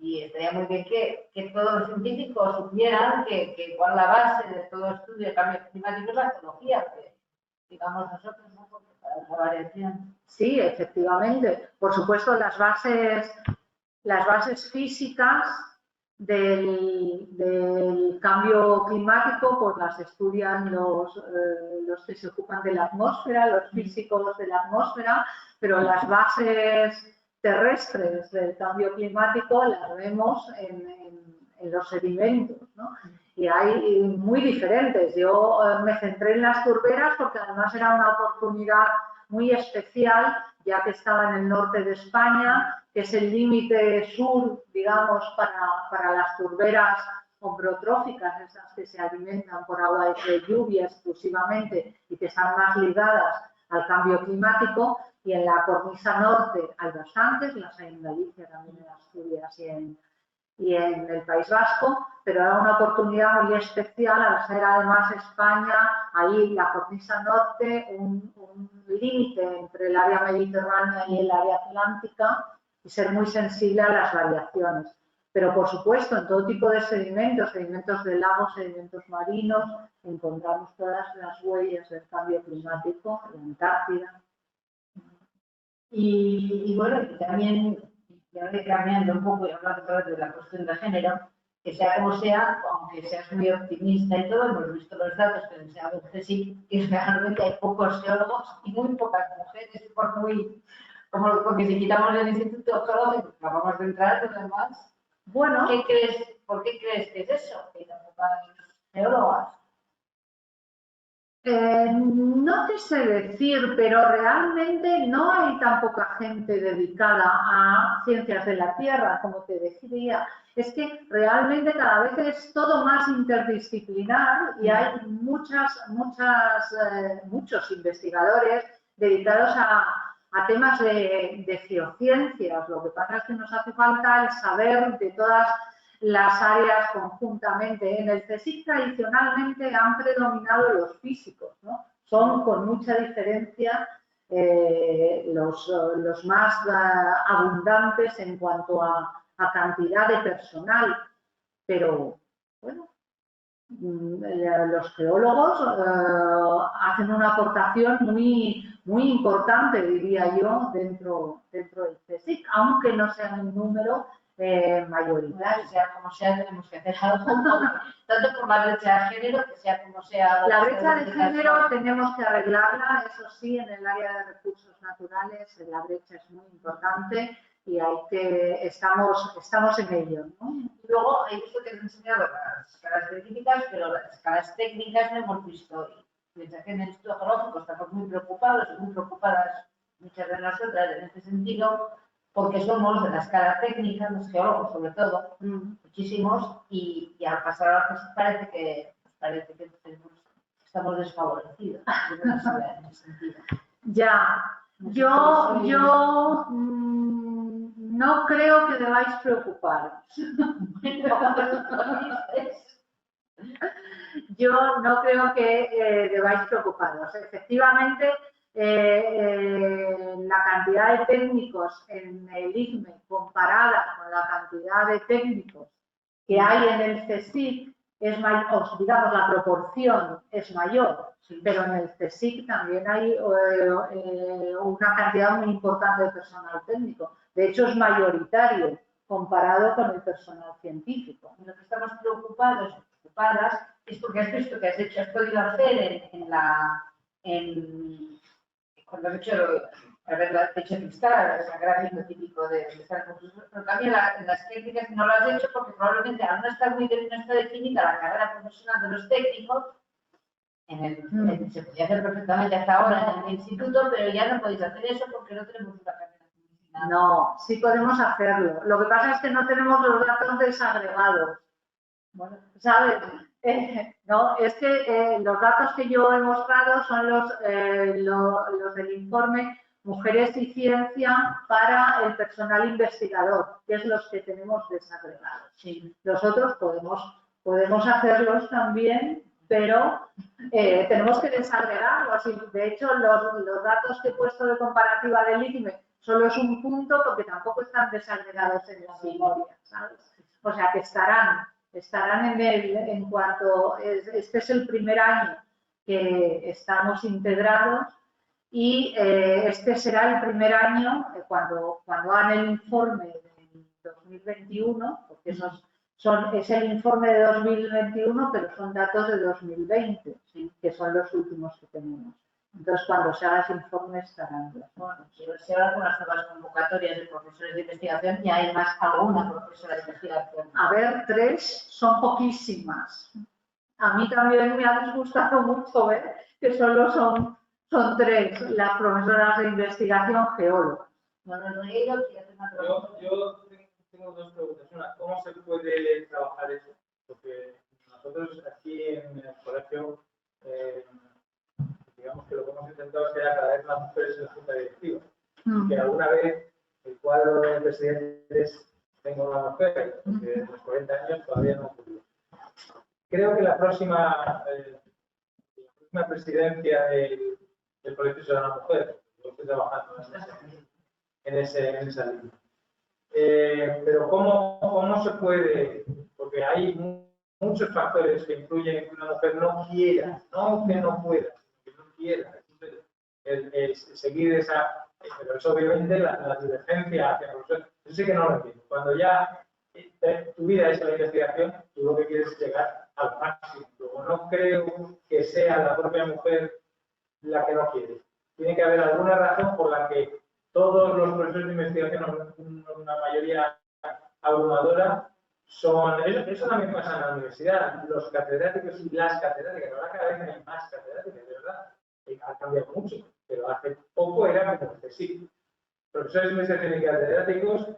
Y estaría muy bien que todos los científicos supieran que igual la base de todo estudio de cambio climático es la geología, que digamos nosotros, ¿no?, para esa variación. Sí, efectivamente. Por supuesto, las bases físicas del cambio climático pues las estudian los que se ocupan de la atmósfera, los físicos de la atmósfera, pero las bases terrestres del cambio climático las vemos en los sedimentos, ¿no? Y hay muy diferentes. Yo me centré en las turberas porque además era una oportunidad muy especial, ya que estaba en el norte de España, que es el límite sur, digamos, para las turberas ombrotróficas, esas que se alimentan por agua de lluvia exclusivamente y que están más ligadas al cambio climático. Y en la cornisa norte hay bastantes, las hay en Galicia, también en Asturias y en el País Vasco, pero era una oportunidad muy especial al ser además España, ahí la cornisa norte, un límite entre el área mediterránea y el área atlántica y ser muy sensible a las variaciones. Pero, por supuesto, en todo tipo de sedimentos, sedimentos de lagos, sedimentos marinos, encontramos todas las huellas del cambio climático, la Antártida. Y bueno, y también, ya voy cambiando un poco y hablando otra vez de la cuestión de género, que sea como sea, aunque seas muy optimista y todo, hemos visto los datos que nos ha dado el CSIC, que realmente hay pocos geólogos y muy pocas mujeres, porque si quitamos el Instituto Geológico, acabamos de entrar, los demás. Bueno, ¿Por qué crees que es eso? Que hay tan pocas geólogas. No te sé decir, pero realmente no hay tan poca gente dedicada a ciencias de la Tierra, como te decía. Es que realmente cada vez es todo más interdisciplinar y hay muchos investigadores dedicados a temas de geociencias. Lo que pasa es que nos hace falta el saber de todas las áreas conjuntamente. En el CSIC tradicionalmente han predominado los físicos, ¿no? Son con mucha diferencia los más abundantes en cuanto a cantidad de personal, pero bueno, los geólogos hacen una aportación muy importante, diría yo, dentro del CSIC, aunque no sean un número mayoritario. Sea como sea, tenemos que hacer algo, tanto por la brecha de género, que sea como sea. La brecha de género tenemos que arreglarla, eso sí, en el área de recursos naturales la brecha es muy importante y estamos en ello, ¿no? Y luego he visto que has enseñado las escalas científicas, pero las escalas técnicas no hemos visto. Piensa que en el Instituto Geológico estamos muy preocupados y muy preocupadas muchas de nosotras en este sentido, porque somos de la escala técnica, los geólogos sobre todo, muchísimos, y al pasar a la fase parece que estamos desfavorecidos en ese sentido. Ya, yo no creo que debáis preocuparos. Yo no creo que debáis preocuparos. Efectivamente, la cantidad de técnicos en el IGME comparada con la cantidad de técnicos que hay en el CSIC es mayor, digamos, la proporción es mayor, pero en el CSIC también hay una cantidad muy importante de personal técnico. De hecho, es mayoritario comparado con el personal científico. Lo que estamos preocupadas es porque has visto que has podido hacer cuando has hecho haberla hecho cristal, ese gráfico típico de estar con sus, pero también en las técnicas no lo has hecho porque probablemente al no estar muy definida la carrera profesional de los técnicos, se podía hacer perfectamente hasta ahora en el instituto, pero ya no podéis hacer eso porque no tenemos una carrera profesional. No, sí podemos hacerlo. Lo que pasa es que no tenemos los datos desagregados. Bueno, ¿sabes? No, es que los datos que yo he mostrado son los del informe Mujeres y Ciencia para el personal investigador, que es los que tenemos desagregados. Sí. Nosotros podemos hacerlos también, pero tenemos que desagregarlos. Y de hecho, los datos que he puesto de comparativa del IGME solo es un punto porque tampoco están desagregados en la memoria, ¿sabes? O sea que estarán en cuanto, este es el primer año que estamos integrados y este será el primer año cuando hagan el informe de 2021, porque es el informe de 2021, pero son datos de 2020, ¿sí? Que son los últimos que tenemos. Entonces, cuando se haga ese informe estarán. Bueno, si ahora con las nuevas convocatorias de profesores de investigación, ya hay más alguna profesora de investigación. A ver, 3 son poquísimas. A mí también me ha disgustado mucho ver que solo son 3 las profesoras de investigación geólogas. Bueno, yo tengo dos preguntas. Una, ¿cómo se puede trabajar eso? Porque nosotros aquí en el colegio, digamos que lo que hemos intentado es que haya cada vez más mujeres en la junta directiva. Que alguna vez el cuadro de presidentes tenga una mujer, porque desde los 40 años todavía no ha ocurrido. Creo que la próxima presidencia del colegio será una mujer. Yo estoy trabajando en esa línea. Pero ¿cómo se puede? Porque hay muchos factores que influyen en que una mujer no quiera, no que no pueda, que no quiera. El seguir esa, pero eso obviamente la divergencia hacia profesores, eso sí que no lo entiendo. Cuando ya tu vida es la investigación, tú lo que quieres es llegar al máximo. Luego, no creo que sea la propia mujer la que no quiere. Tiene que haber alguna razón por la que todos los profesores de investigación, una mayoría abrumadora, son... Eso también pasa en la universidad. Los catedráticos y las catedráticas, ahora cada vez hay más catedráticas, de verdad. Ha cambiado mucho, pero hace poco era como que sí. Profesores de investigación y catedráticos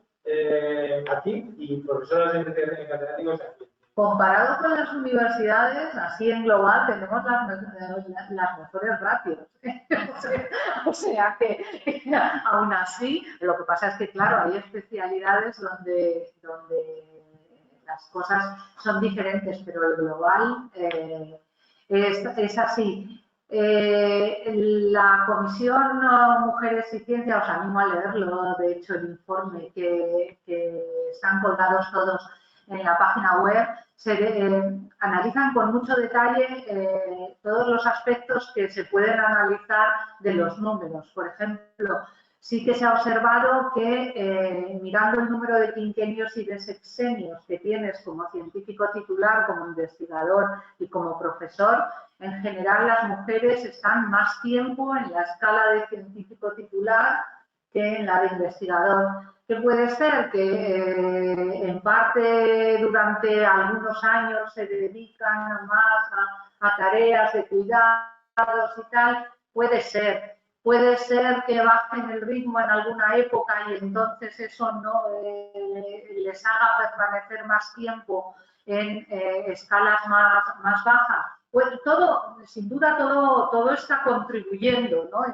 aquí y profesoras de investigación y catedráticos aquí. Comparado con las universidades, así en global, tenemos las mejores ratios. O sea que, aún así, lo que pasa es que, claro, hay especialidades donde las cosas son diferentes, pero el global es así. La Comisión Mujeres y Ciencia, os animo a leerlo, de hecho el informe que están colgados todos en la página web, analizan con mucho detalle todos los aspectos que se pueden analizar de los números. Por ejemplo, sí que se ha observado que mirando el número de quinquenios y de sexenios que tienes como científico titular, como investigador y como profesor, en general las mujeres están más tiempo en la escala de científico titular que en la de investigador. Que puede ser que en parte durante algunos años se dedican más a tareas de cuidados y tal, puede ser. Puede ser que bajen el ritmo en alguna época y entonces eso no les haga permanecer más tiempo en escalas más bajas. Pues todo, sin duda, todo está contribuyendo, ¿no?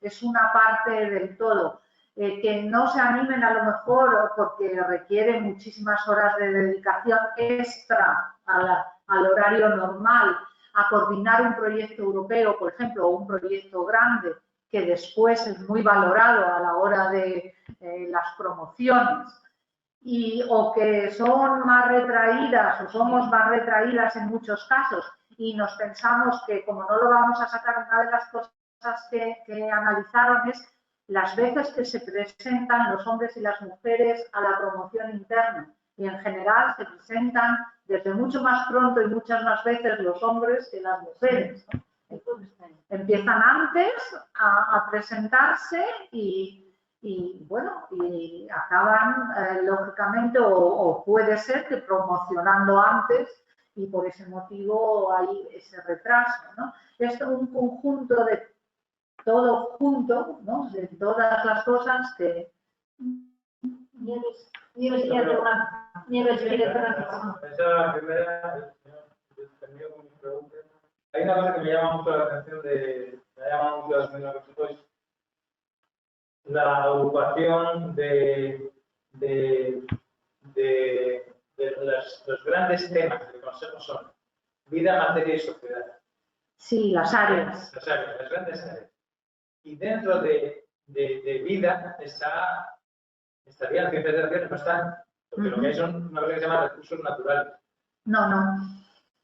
Es una parte del todo. Que no se animen a lo mejor porque requiere muchísimas horas de dedicación extra al horario normal, a coordinar un proyecto europeo, por ejemplo, o un proyecto grande, que después es muy valorado a la hora de las promociones, o que son más retraídas o somos más retraídas en muchos casos y nos pensamos que como no lo vamos a sacar, una de las cosas que analizaron es las veces que se presentan los hombres y las mujeres a la promoción interna. Y en general se presentan desde mucho más pronto y muchas más veces los hombres que las mujeres, ¿no? Empiezan antes a presentarse y bueno, y acaban lógicamente o puede ser que promocionando antes y por ese motivo hay ese retraso, ¿no? Es un conjunto de todo junto, ¿no? De todas las cosas que... Nieves quiere Esa es la primera, termino con mi pregunta. Hay una cosa que me llama mucho la atención de vosotros, la agrupación de los grandes temas del Consejo son vida, materia y sociedad. Sí, las áreas. Las grandes áreas. Y dentro de vida estarían ciencias de la tierra, no están, porque lo que hay son una cosa que se llama recursos naturales. No.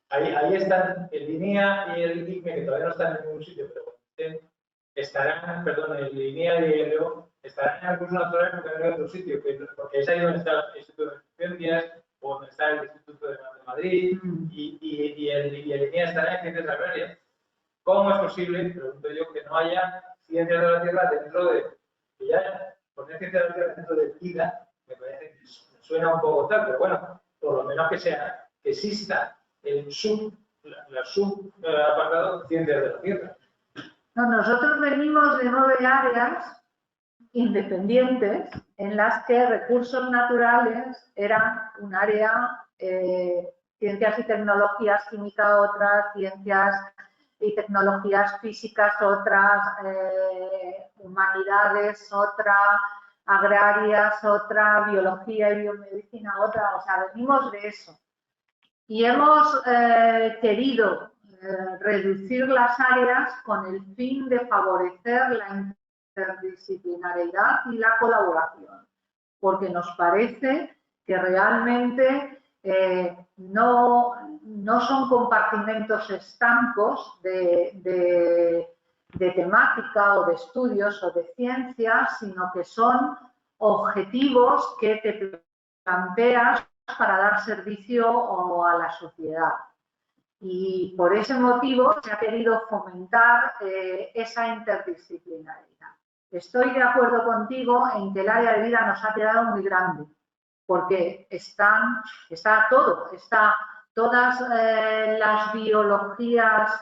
Ahí están el LINEA y el ICME, que todavía no están en ningún sitio, pero estarán, perdón, el LINEA y el EO estarán en recursos naturales porque no hay otro sitio, porque es ahí donde está el Instituto de Ciencias, o donde está el Instituto de Madrid, y el LINEA estará en ciencias agrarias. ¿Cómo es posible, pregunto yo, que no haya ciencias de la tierra dentro de, que ya poner ciencias de la tierra dentro de vida, me parece que suena un poco tal, pero bueno, por lo menos que exista el apartado ciencias de la tierra. No, nosotros venimos de 9 áreas independientes en las que recursos naturales eran un área, ciencias y tecnologías, química otras, ciencias y tecnologías físicas otras, humanidades otra, agrarias otra, biología y biomedicina otra, o sea, venimos de eso. Y hemos querido reducir las áreas con el fin de favorecer la interdisciplinariedad y la colaboración. porque nos parece que realmente no son compartimentos estancos de temática o de estudios o de ciencias, sino que son objetivos que te planteas para dar servicio a la sociedad. Y por ese motivo se ha querido fomentar esa interdisciplinaridad. Estoy de acuerdo contigo en que el área de vida nos ha quedado muy grande, porque está todo, está todas las biologías,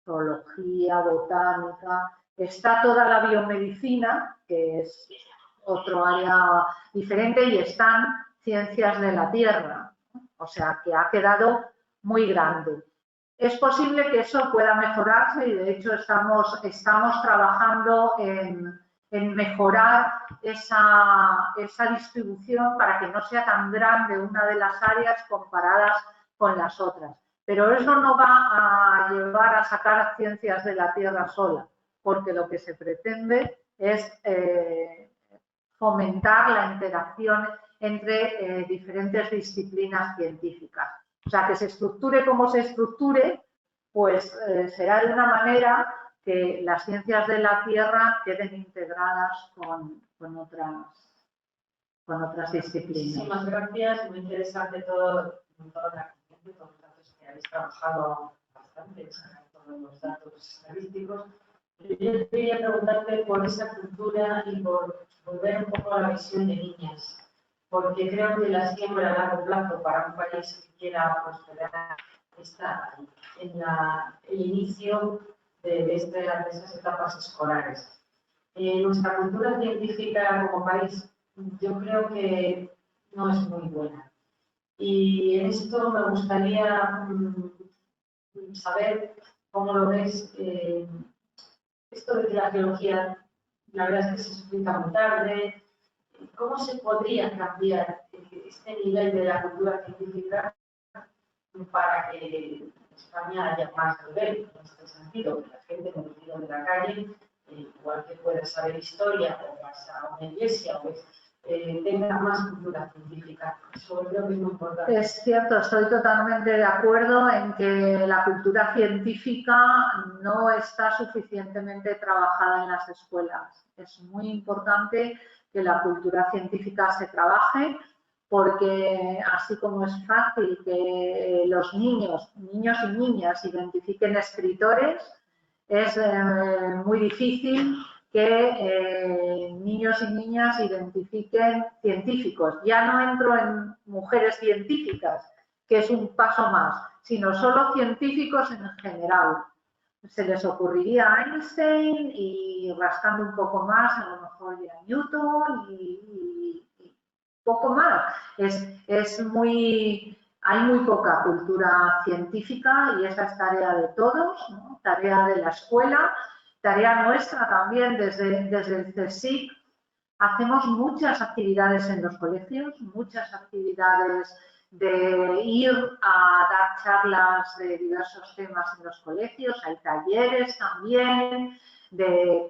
zoología, botánica, está toda la biomedicina, que es otro área diferente, y están ciencias de la tierra, o sea que ha quedado muy grande. Es posible que eso pueda mejorarse y de hecho estamos trabajando en mejorar esa distribución para que no sea tan grande una de las áreas comparadas con las otras. Pero eso no va a llevar a sacar ciencias de la tierra sola, porque lo que se pretende es fomentar la interacción entre diferentes disciplinas científicas. O sea, que se estructure como se estructure, pues será de una manera que las ciencias de la Tierra queden integradas con otras disciplinas. Muchísimas gracias, muy interesante toda la todos los datos que habéis trabajado bastante, todos los datos estadísticos. Yo quería preguntarte por esa cultura y por volver un poco a la visión de niñas, porque creo que la siembra a largo plazo para un país que quiera prosperar está en el inicio de esas etapas escolares. Nuestra cultura científica como país yo creo que no es muy buena. Y en esto me gustaría saber cómo lo ves. Esto de que la geología, la verdad es que se explica muy tarde. ¿Cómo se podría cambiar este nivel de la cultura científica para que en España haya más nivel en este sentido? Que la gente conocida de la calle, igual que pueda saber historia o vas a una iglesia, pues tenga más cultura científica. Eso creo que es muy importante. Es cierto, estoy totalmente de acuerdo en que la cultura científica no está suficientemente trabajada en las escuelas. Es muy importante que la cultura científica se trabaje, porque así como es fácil que los niños y niñas identifiquen escritores, es muy difícil que niños y niñas identifiquen científicos. Ya no entro en mujeres científicas, que es un paso más, sino solo científicos en general. Se les ocurriría a Einstein y rascando un poco más, a lo mejor ya Newton y poco más. Hay muy poca cultura científica y esa es tarea de todos, ¿no? Tarea de la escuela, tarea nuestra también desde el CSIC. Hacemos muchas actividades en los colegios, muchas actividades de ir a dar charlas de diversos temas en los colegios, hay talleres también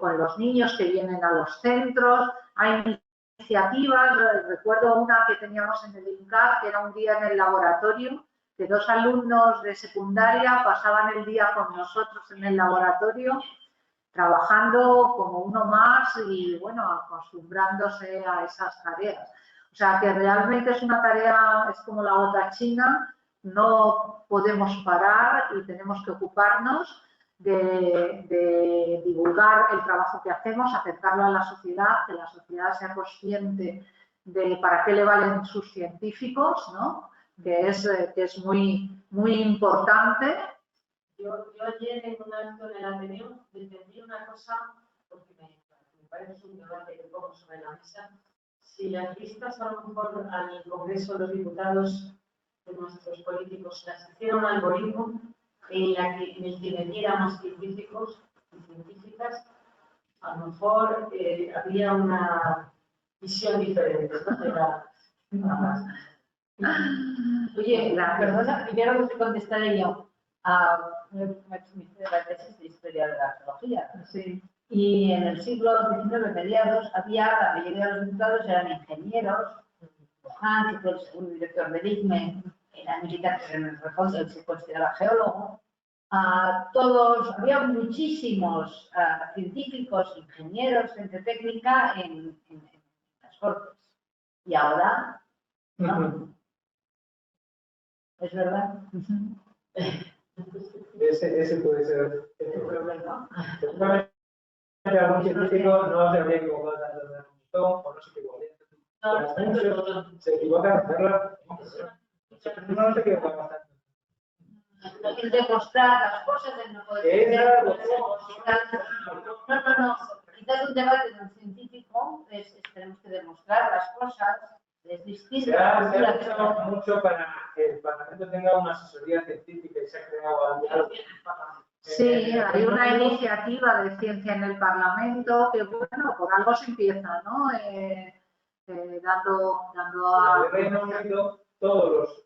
con los niños que vienen a los centros, hay iniciativas, recuerdo una que teníamos en el INCAR, que era un día en el laboratorio, que 2 alumnos de secundaria pasaban el día con nosotros en el laboratorio, trabajando como uno más y, bueno, acostumbrándose a esas tareas. O sea, que realmente es una tarea, es como la gota china, no podemos parar y tenemos que ocuparnos de divulgar el trabajo que hacemos, acercarlo a la sociedad, que la sociedad sea consciente de para qué le valen sus científicos, ¿no? Que es muy importante. Yo ayer en un acto en el Ateneo defendí una cosa, porque me parece un debate que pongo sobre la mesa. Si las listas a lo mejor al Congreso de los Diputados de nuestros políticos las hiciera un algoritmo en el que metiera más científicos y científicas, a lo mejor habría una visión diferente, ¿no? Oye, perdona, primero que te contestaré yo. Me hice la tesis de historia de la geología. Sí. Y en el siglo XIX, mediados, la mayoría de los diputados eran ingenieros. Hahn, que fue el segundo director del ICME, era militar, pero en el fondo él se consideraba geólogo. Había muchísimos científicos, ingenieros, gente técnica en las Cortes. Y ahora, ¿no? ¿Es verdad? Ese puede ser el problema. Seguramente algún científico no se habría equivocado tanto en el montón, o no se equivocaría. Pero muchos se equivocan, ¿verdad? No se equivocan tanto. El demostrar las cosas, el no poder no. Quizás un debate de un científico tenemos que demostrar las cosas. Es distinto. Se ha hecho mucho para que el Parlamento tenga una asesoría científica y se ha creado algo. Sí, hay una iniciativa de ciencia en el Parlamento que, bueno, por algo se empieza, ¿no? Dando a... En el Reino Unido, todos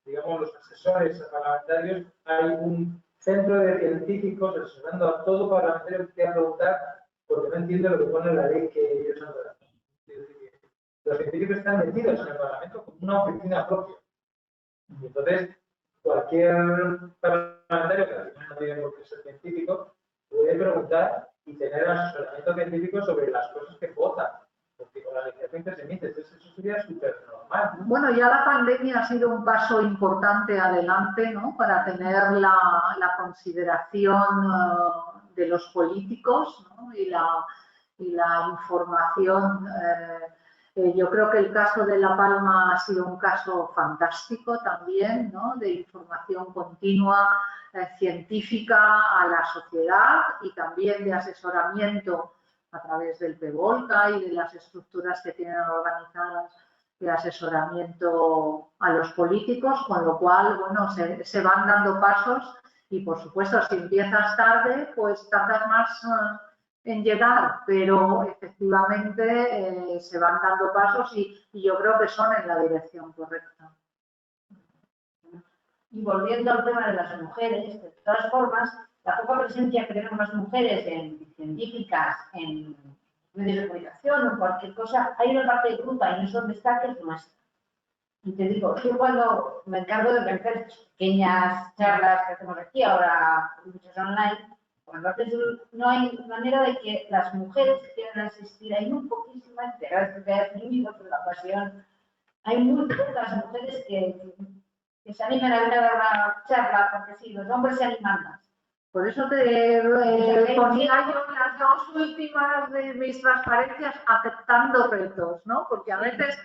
los asesores parlamentarios, hay un centro de científicos asesorando a todo parlamentario que quiera preguntar porque no entiende lo que pone en la ley que ellos han dado. Los científicos están metidos en el Parlamento como una oficina propia. Y entonces, cualquier parlamentario que al final no tiene por qué ser científico puede preguntar y tener asesoramiento científico sobre las cosas que vota. Porque con la legislación que se emite, entonces eso sería súper normal, ¿no? Bueno, ya la pandemia ha sido un paso importante adelante, ¿no? Para tener la consideración de los políticos, ¿no? y la información. Yo creo que el caso de La Palma ha sido un caso fantástico también, ¿no? De información continua científica a la sociedad y también de asesoramiento a través del PEVOLCA y de las estructuras que tienen organizadas de asesoramiento a los políticos, con lo cual, bueno, se van dando pasos y, por supuesto, si empiezas tarde, pues tardas más en llegar, pero efectivamente se van dando pasos y yo creo que son en la dirección correcta. Y volviendo al tema de las mujeres, de todas formas, la poca presencia que tenemos las mujeres en científicas, en medios de comunicación o en cualquier cosa, hay una parte de culpa y no son destaques más. Y te digo, yo cuando me encargo de organizar estas pequeñas charlas que hacemos aquí, ahora muchas online, cuando haces no hay manera de que las mujeres quieran asistir, hay muy poquísimas, te agradezco por la pasión, hay muy pocas mujeres que se animan a venir a dar una charla, porque sí, los hombres se animan más. Por eso te ponía yo las dos últimas de mis transparencias aceptando retos, ¿no? Porque a veces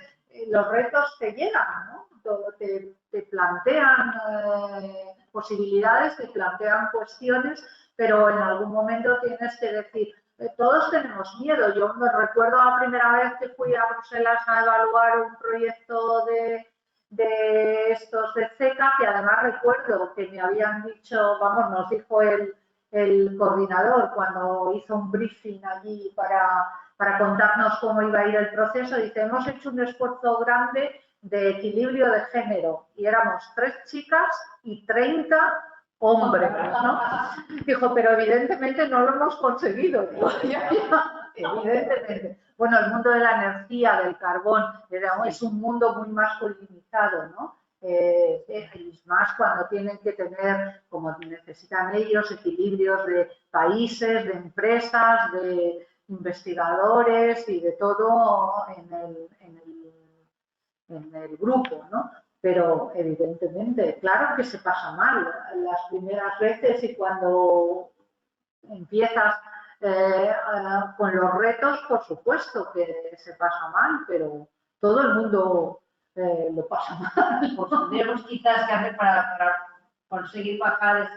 los retos te llegan, ¿no? Te plantean posibilidades, te plantean cuestiones, pero en algún momento tienes que decir, todos tenemos miedo. Yo me recuerdo la primera vez que fui a Bruselas a evaluar un proyecto de estos de CECA, que además recuerdo que me habían dicho, vamos, nos dijo el coordinador cuando hizo un briefing allí para contarnos cómo iba a ir el proceso, dice, hemos hecho un esfuerzo grande de equilibrio de género y éramos 3 chicas y 30 hombres, ¿no? Dijo, pero evidentemente no lo hemos conseguido. Digo, ya, evidentemente. Bueno, el mundo de la energía, del carbón, es un mundo muy masculinizado, ¿no? Y más cuando tienen que tener, como necesitan ellos, equilibrios de países, de empresas, de investigadores y de todo en el grupo, ¿no? Pero evidentemente, claro que se pasa mal las primeras veces y cuando empiezas con los retos, por supuesto que se pasa mal, pero todo el mundo lo pasa mal. Pues tendríamos quizás que hacer para conseguir bajar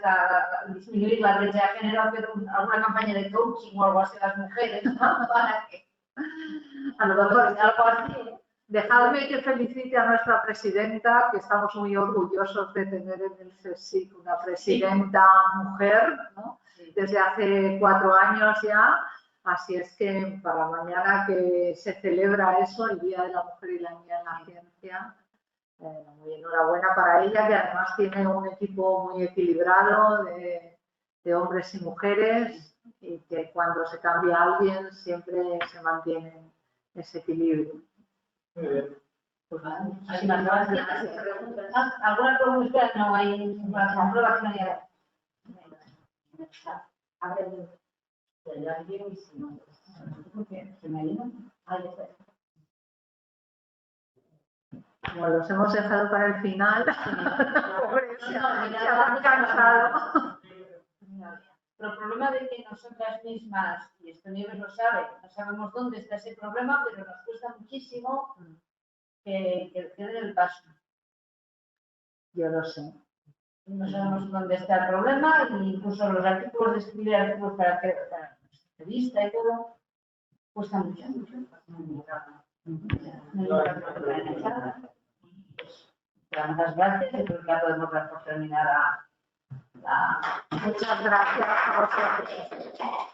disminuir la brecha de género, hacer alguna campaña de coaching o algo así a las mujeres, ¿no? Para que a lo mejor algo así. Dejadme que felicite a nuestra presidenta, que estamos muy orgullosos de tener en el CSIC una presidenta mujer, ¿no? Desde hace 4 años ya, así es que para mañana que se celebra eso, el Día de la Mujer y la Niña en la Ciencia, muy enhorabuena para ella, que además tiene un equipo muy equilibrado de hombres y mujeres, y que cuando se cambia a alguien siempre se mantiene ese equilibrio. Muy bien. Pues nada, muchísimas gracias. ¿Alguna pregunta? No hay ninguna comprobación. Como los hemos dejado para el final, pobres, se han cansado. Pero el problema de que nosotras mismas, y esto Nieves lo sabe, no sabemos dónde está ese problema, pero nos cuesta muchísimo que den el paso. Yo lo sé. No sabemos dónde está el problema, e incluso los artículos de escribir artículos para nuestra entrevista y todo, cuesta mucho. Damos las gracias y creo que ya podemos dar por terminada la... Muchas gracias a vosotros.